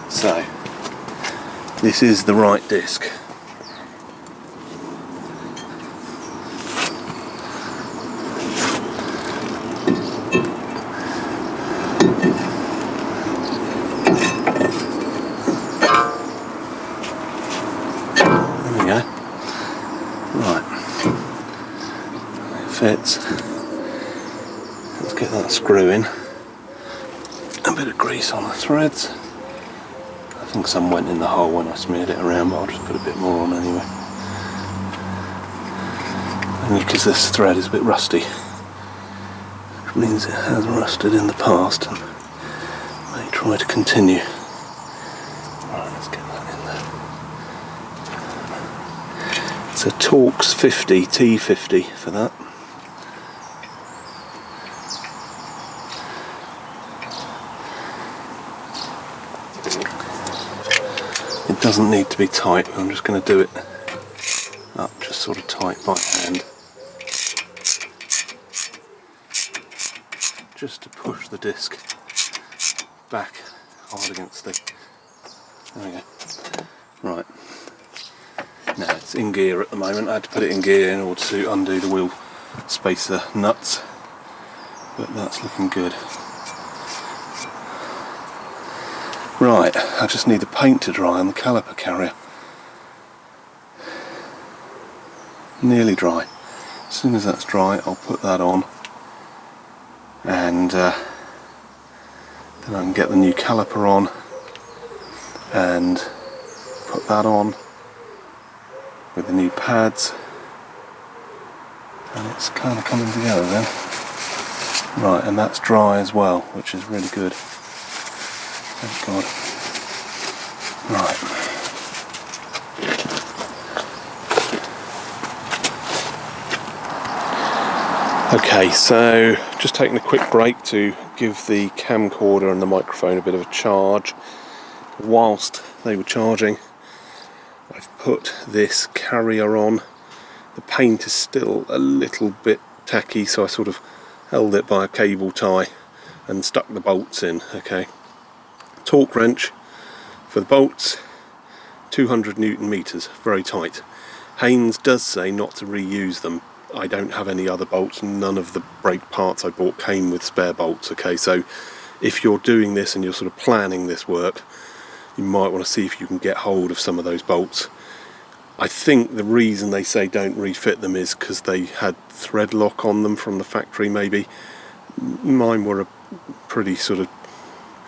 So, this is the right disc. There we go. Right. It fits. Let's get that screw in. A bit of grease on the threads. I think some went in the hole when I smeared it around, but I'll just put a bit more on anyway. Only because this thread is a bit rusty, which means it has rusted in the past and may try to continue. Right, let's get that in there. It's a Torx 50 T50 for that. It doesn't need to be tight, I'm just going to do it up just sort of tight by hand, just to push the disc back hard against the... There we go. Right, now it's in gear at the moment. I had to put it in gear in order to undo the wheel spacer nuts, but that's looking good. Right, I just need the paint to dry on the caliper carrier. Nearly dry. As soon as that's dry, I'll put that on, and then I can get the new caliper on and put that on with the new pads, and it's kind of coming together then. Right, and that's dry as well, which is really good. Thank God. Right. Okay, so just taking a quick break to give the camcorder and the microphone a bit of a charge. Whilst they were charging, I've put this carrier on. The paint is still a little bit tacky, so I sort of held it by a cable tie and stuck the bolts in. Okay. Torque wrench for the bolts, 200 Newton meters, very tight. Haynes does say not to reuse them. I don't have any other bolts, none of the brake parts I bought came with spare bolts. Okay, so if you're doing this and you're sort of planning this work, you might want to see if you can get hold of some of those bolts. I think the reason they say don't refit them is because they had thread lock on them from the factory maybe. Mine were a pretty sort of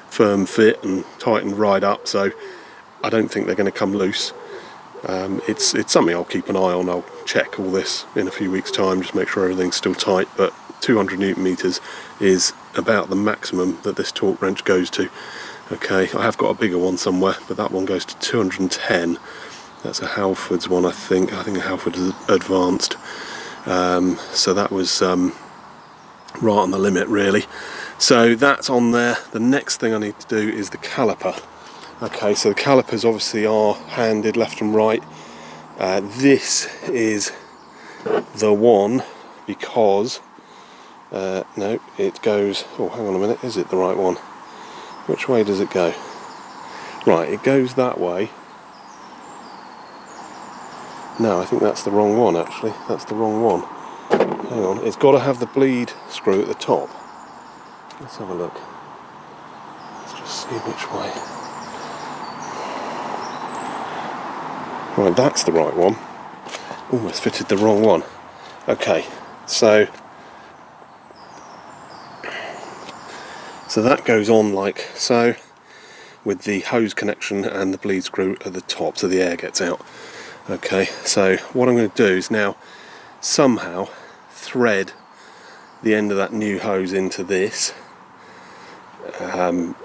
firm fit and tightened right up, so I don't think they're going to come loose. It's something I'll keep an eye on. I'll check all this in a few weeks' time, just make sure everything's still tight, but 200 Newton meters is about the maximum that this torque wrench goes to. Okay, I have got a bigger one somewhere, but that one goes to 210. That's a Halford's one, I think. I think a Halford is advanced. So that was right on the limit, really. So that's on there. The next thing I need to do is the caliper. Okay, so the calipers obviously are handed left and right. This is the one because no, it goes, oh hang on a minute, is it the right one? Which way does it go? Right, it goes that way. No, I think that's the wrong one actually. That's the wrong one. Hang on, it's got to have the bleed screw at the top. Let's have a look. Let's just see which way. Right, that's the right one. Almost fitted the wrong one. Okay, So that goes on like so, with the hose connection and the bleed screw at the top so the air gets out. Okay, so what I'm going to do is now somehow thread the end of that new hose into this, and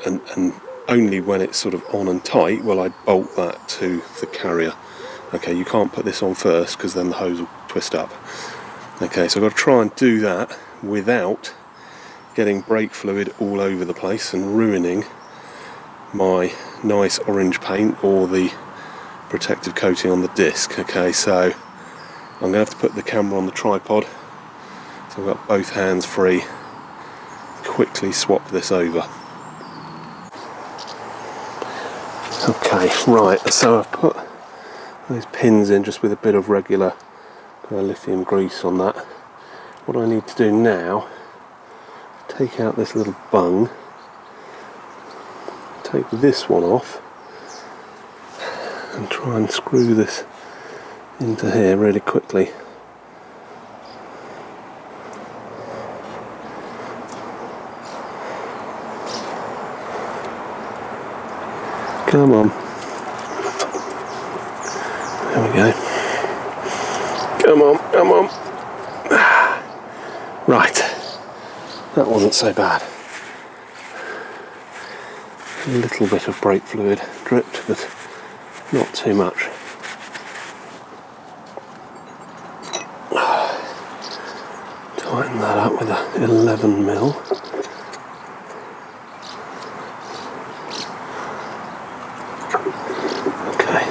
only when it's sort of on and tight will I bolt that to the carrier. Okay, you can't put this on first because then the hose will twist up. Okay, so I've got to try and do that without getting brake fluid all over the place and ruining my nice orange paint or the protective coating on the disc. Okay, so I'm going to have to put the camera on the tripod, so I've got both hands free. Quickly swap this over. Okay, right, so I've put those pins in just with a bit of regular lithium grease on that. What I need to do now, take out this little bung, take this one off and try and screw this into here really quickly. Come on. There we go. Come on, come on. Right. That wasn't so bad. A little bit of brake fluid dripped, but not too much. Tighten that up with a 11mm. Okay.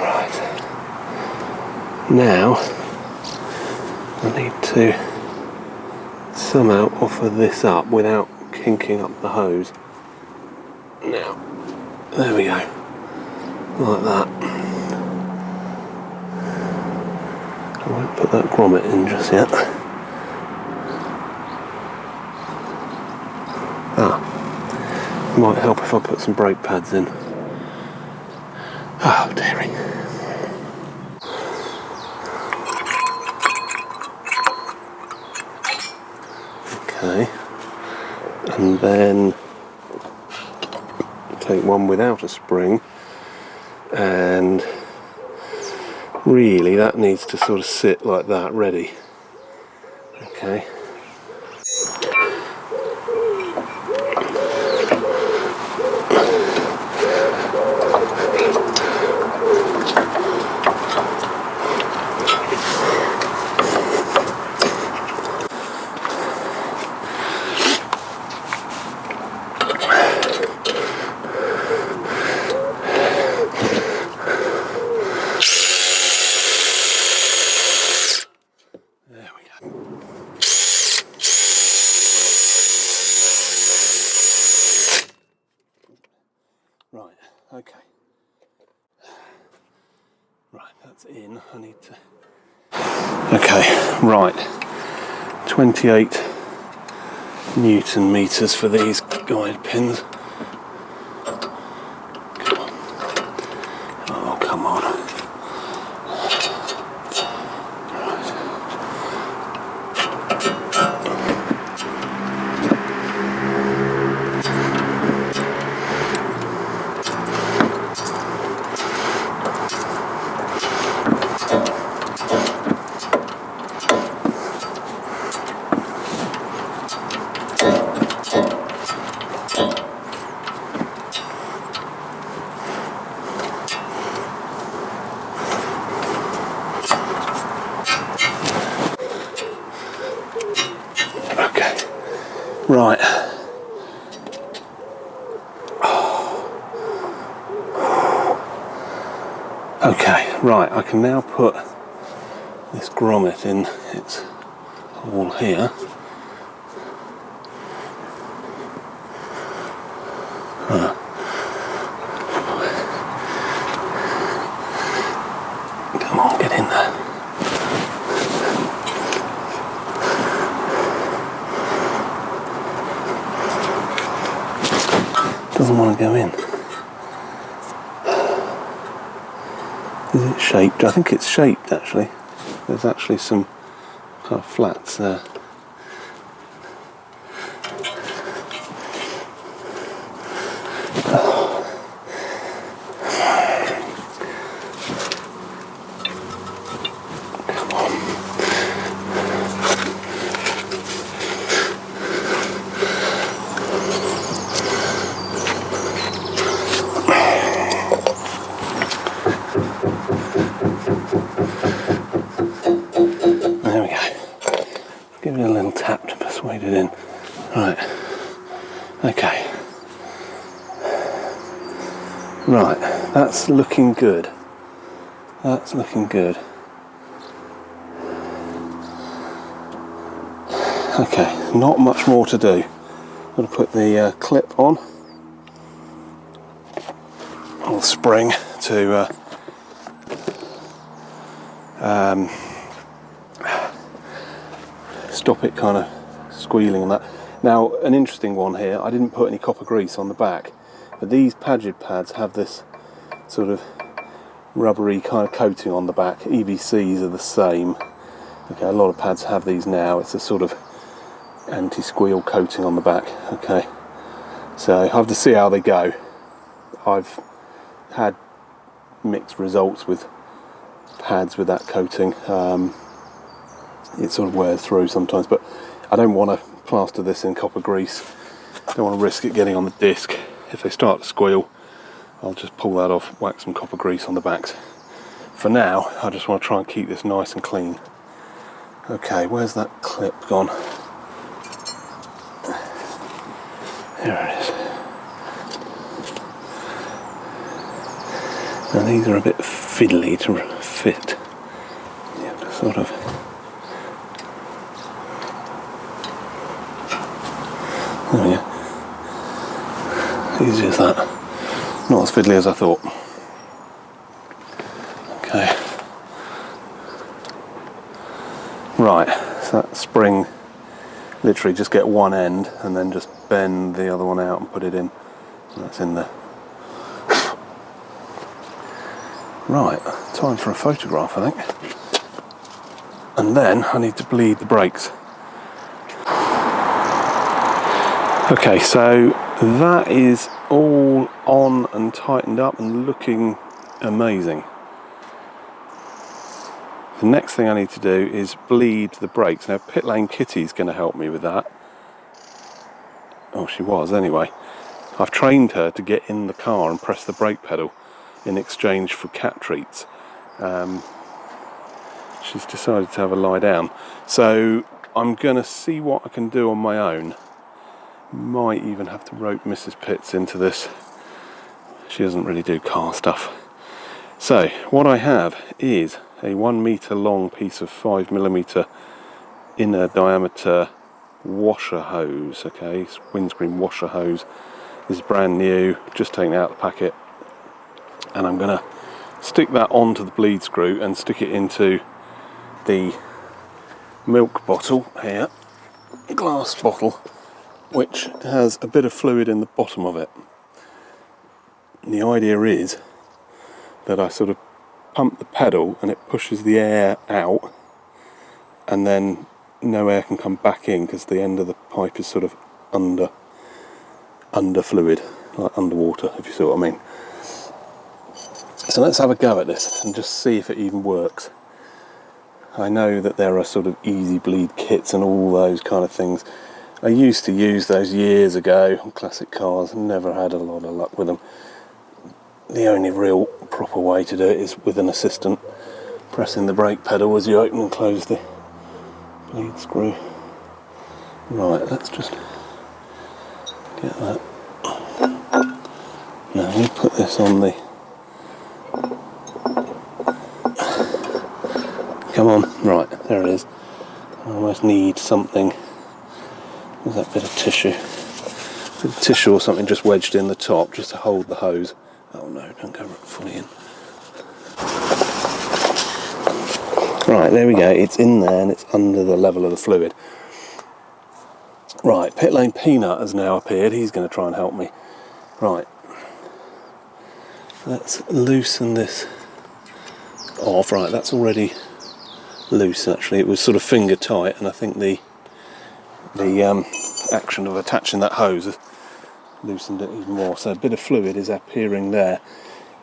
Right. Now I need to somehow offer this up without kinking up the hose. Now, there we go, like that. I won't put that grommet in just yet. Might help if I put some brake pads in. Oh, dearie. Okay, and then take one without a spring, and really that needs to sort of sit like that, ready. Okay. Right, okay. Right, that's in. I need to... Okay, right. 28 Newton meters for these guide pins. Come on. Oh, come on. Right. Okay, right, I can now put this grommet in its hole here. Come on, get in there. Doesn't want to go in. Is it shaped? I think it's shaped actually. There's actually some kind of flats there. There we go. Give it a little tap to persuade it in. Right. Okay. Right. That's looking good. That's looking good. Okay. Not much more to do. I'm going to put the clip on. Or spring to stop it kind of squealing and that. Now, an interesting one here, I didn't put any copper grease on the back, but these Braided pads have this sort of rubbery kind of coating on the back. EBCs are the same. Okay, a lot of pads have these now. It's a sort of anti-squeal coating on the back. Okay, so I have to see how they go. I've had mixed results with pads with that coating. It sort of wears through sometimes, but I don't want to plaster this in copper grease. Don't want to risk it getting on the disc. If they start to squeal, I'll just pull that off, whack some copper grease on the backs. For now, I just want to try and keep this nice and clean. Okay, where's that clip gone? There it is. Now these are a bit fiddly to fit. You have to sort of... Oh yeah. Easy as that. Not as fiddly as I thought. Okay. Right, so that spring, literally just get one end and then just bend the other one out and put it in. And that's in there. Right, time for a photograph, I think. And then I need to bleed the brakes. Okay, so that is all on and tightened up and looking amazing. The next thing I need to do is bleed the brakes. Now, Pit Lane Kitty's going to help me with that. Oh, she was anyway. I've trained her to get in the car and press the brake pedal in exchange for cat treats. She's decided to have a lie down. So I'm going to see what I can do on my own. Might even have to rope Mrs. Pitts into this. She doesn't really do car stuff. So what I have is a 1 meter long piece of 5mm inner diameter washer hose. Okay, it's windscreen washer hose. This is brand new, just taken out of the packet. And I'm going to stick that onto the bleed screw and stick it into the milk bottle here, glass bottle, which has a bit of fluid in the bottom of it. And the idea is that I sort of pump the pedal and it pushes the air out, and then no air can come back in because the end of the pipe is sort of under fluid, like underwater, if you see what I mean. So let's have a go at this and just see if it even works. I know that there are sort of easy bleed kits and all those kind of things. I used to use those years ago on classic cars, never had a lot of luck with them. The only real proper way to do it is with an assistant pressing the brake pedal as you open and close the bleed screw. Right, let's just get that. Now we put this on the... Come on, right, there it is. I almost need something. There's that bit of tissue. A bit of tissue or something just wedged in the top just to hold the hose. Oh no, don't go fully in. Right, there we go. It's in there and it's under the level of the fluid. Right, Pit Lane Peanut has now appeared. He's going to try and help me. Right. Let's loosen this off. Right, that's already loose actually. It was sort of finger tight, and I think the action of attaching that hose has loosened it even more. So a bit of fluid is appearing there,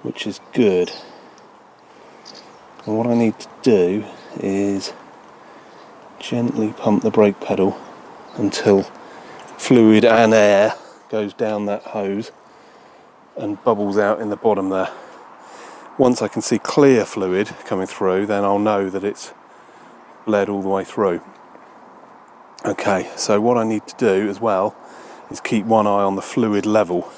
which is good. And what I need to do is gently pump the brake pedal until fluid and air goes down that hose and bubbles out in the bottom there. Once I can see clear fluid coming through, then I'll know that it's bled all the way through. Okay, so what I need to do as well is keep one eye on the fluid level.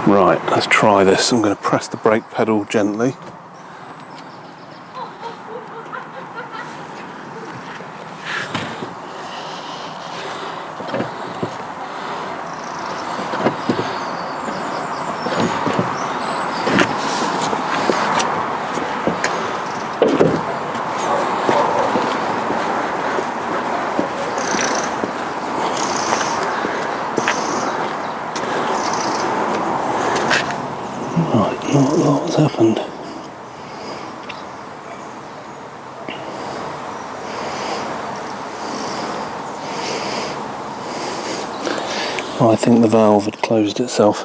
Right, let's try this. I'm going to press the brake pedal gently. Not a lot has happened. Oh, I think the valve had closed itself.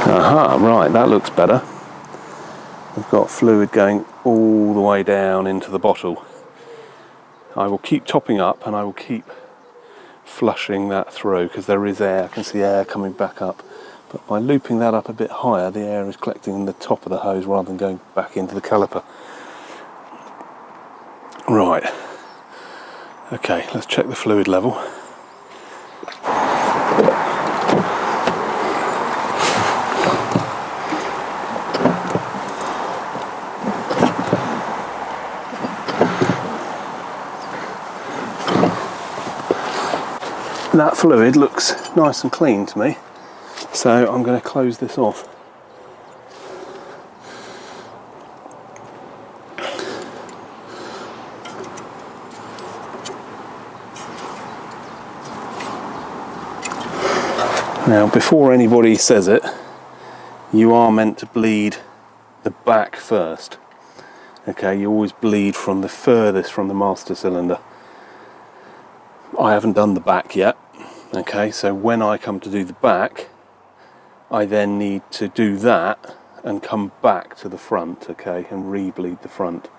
Aha, right, that looks better. We've got fluid going all the way down into the bottle. I will keep topping up and I will keep flushing that through because there is air. I can see air coming back up. But by looping that up a bit higher, the air is collecting in the top of the hose rather than going back into the caliper. Right. Okay, let's check the fluid level. That fluid looks nice and clean to me, so I'm going to close this off. Now, before anybody says it, you are meant to bleed the back first. Okay, you always bleed from the furthest from the master cylinder. I haven't done the back yet. Okay, so when I come to do the back, I then need to do that and come back to the front, okay, and re-bleed the front.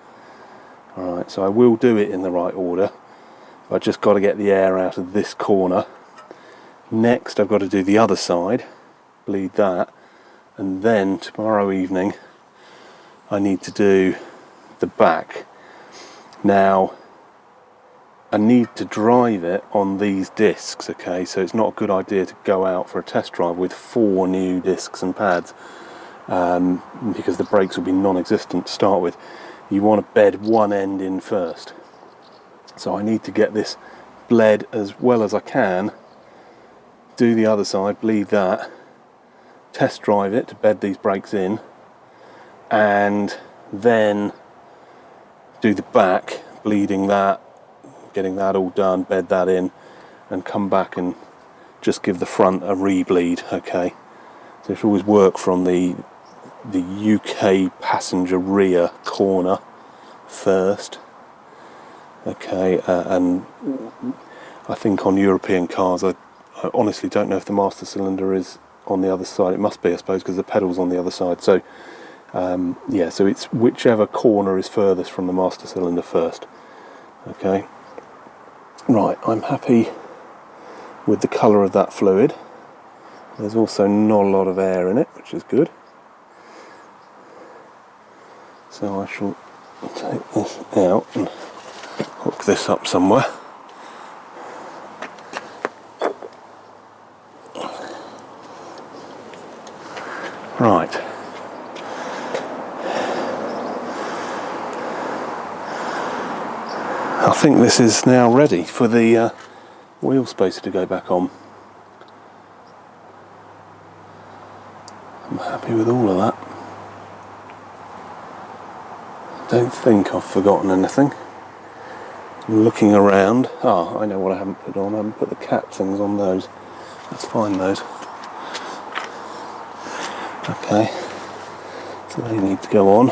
Alright, so I will do it in the right order. I've just got to get the air out of this corner. Next I've got to do the other side, bleed that, and then tomorrow evening I need to do the back. Now, I need to drive it on these discs, okay, so it's not a good idea to go out for a test drive with 4 new discs and pads because the brakes will be non-existent to start with. You want to bed one end in first. So I need to get this bled as well as I can, do the other side, bleed that, test drive it to bed these brakes in, and then do the back, bleeding that, getting that all done, bed that in, and come back and just give the front a re-bleed, okay? So it should always work from the UK passenger rear corner first, okay? And I think on European cars, I honestly don't know if the master cylinder is on the other side. It must be, I suppose, because the pedal's on the other side. So yeah, so it's whichever corner is furthest from the master cylinder first, okay? Right, I'm happy with the colour of that fluid. There's also not a lot of air in it, which is good. So I shall take this out and hook this up somewhere. Right. I think this is now ready for the wheel spacer to go back on. I'm happy with all of that. Don't think I've forgotten anything. Looking around. Oh, I know what I haven't put on. I haven't put the cap things on those. Let's find those. Okay. So they need to go on.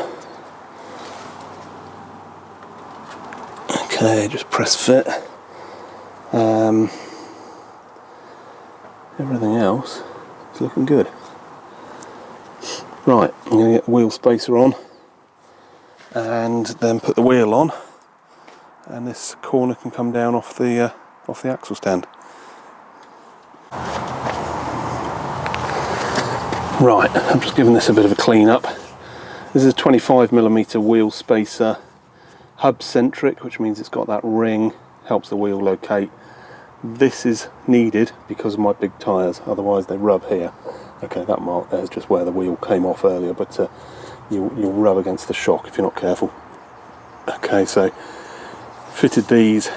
Okay, just press fit. Everything else is looking good. Right, I'm going to get the wheel spacer on and then put the wheel on, and this corner can come down off the axle stand. Right, I'm just giving this a bit of a clean up. This is a 25mm wheel spacer, hub centric, which means it's got that ring, helps the wheel locate. This is needed because of my big tyres, otherwise they rub here. Okay, that mark there is just where the wheel came off earlier, but you'll rub against the shock if you're not careful. Okay, so fitted these.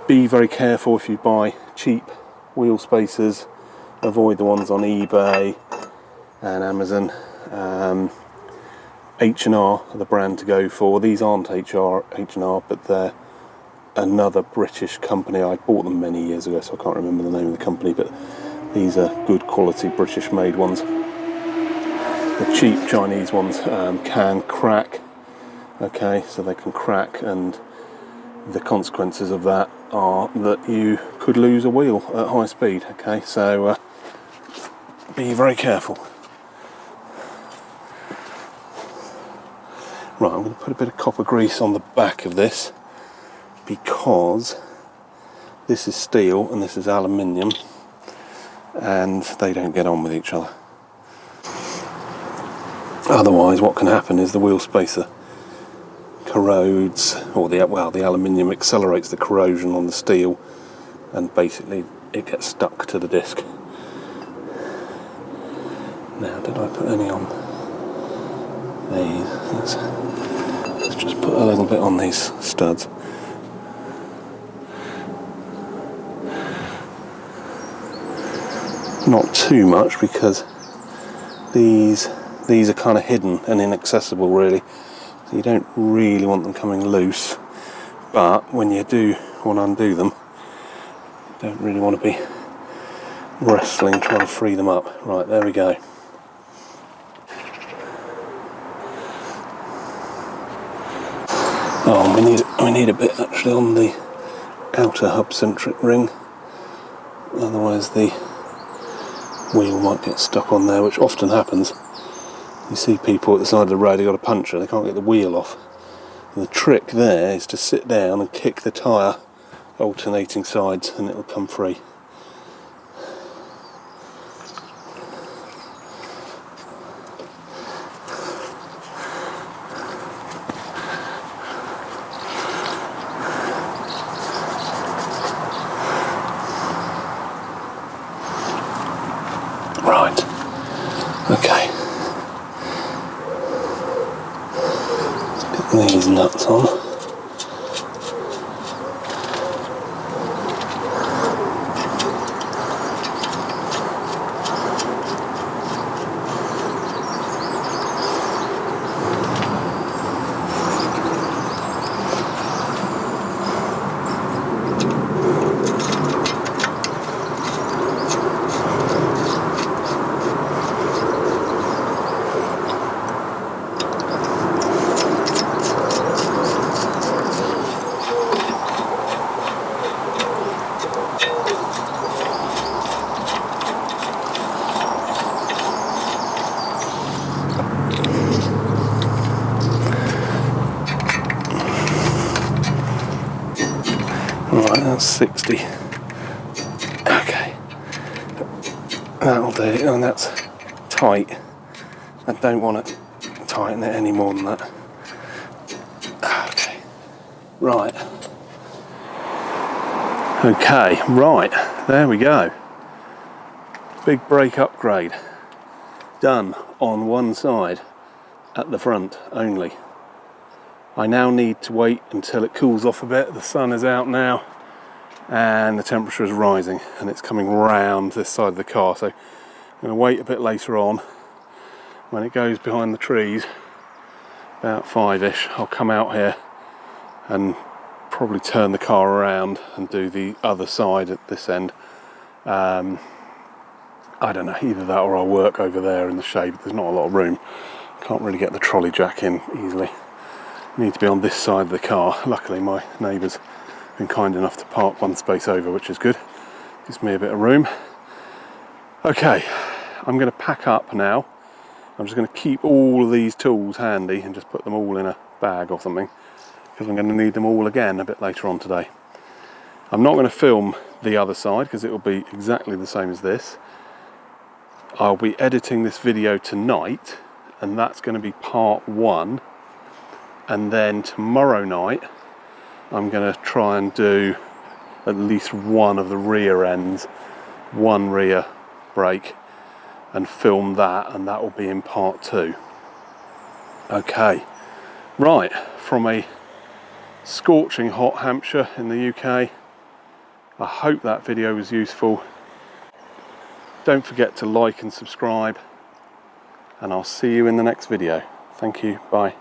Be very careful if you buy cheap wheel spacers. Avoid the ones on eBay and Amazon. H&R are the brand to go for. These aren't H&R, but they're another British company. I bought them many years ago, so I can't remember the name of the company, but these are good quality British made ones. The cheap Chinese ones can crack. Okay, so they can crack, and the consequences of that are that you could lose a wheel at high speed. Okay, so be very careful. Right, I'm going to put a bit of copper grease on the back of this because this is steel and this is aluminium, and they don't get on with each other. Otherwise, what can happen is the wheel spacer corrodes, or the aluminium accelerates the corrosion on the steel, and basically it gets stuck to the disc. Now, did I put any on these? Let's just put a little bit on these studs. Not too much, because these are kind of hidden and inaccessible really, so you don't really want them coming loose, but when you do want to undo them, you don't really want to be wrestling trying to free them up. Right, there we go. Oh, we need a bit actually on the outer hub centric ring, otherwise the wheel might get stuck on there, which often happens. You see people at the side of the road, they've got a puncture, they can't get the wheel off. And the trick there is to sit down and kick the tyre alternating sides, and it'll come free. Right, okay. Let's get these nuts on. Right, that's 60. Okay, that'll do, and that's tight. I don't want to tighten it any more than that. Okay, right. Okay, right, there we go. Big brake upgrade. Done on one side, at the front only. I now need to wait until it cools off a bit. The sun is out now and the temperature is rising and it's coming round this side of the car, so I'm going to wait a bit later on when it goes behind the trees about 5ish, I'll come out here and probably turn the car around and do the other side at this end. I don't know, either that or I'll work over there in the shade. There's not a lot of room. Can't really get the trolley jack in easily. Need to be on this side of the car. Luckily my neighbour's been kind enough to park one space over, which is good. Gives me a bit of room. Okay, I'm going to pack up now. I'm just going to keep all of these tools handy and just put them all in a bag or something, because I'm going to need them all again a bit later on today. I'm not going to film the other side because it will be exactly the same as this. I'll be editing this video tonight, and that's going to be part 1. And then tomorrow night I'm going to try and do at least one of the rear ends, one rear brake, and film that, and that will be in part 2. Okay, right, from a scorching hot Hampshire in the UK, I hope that video was useful. Don't forget to like and subscribe, and I'll see you in the next video. Thank you, bye.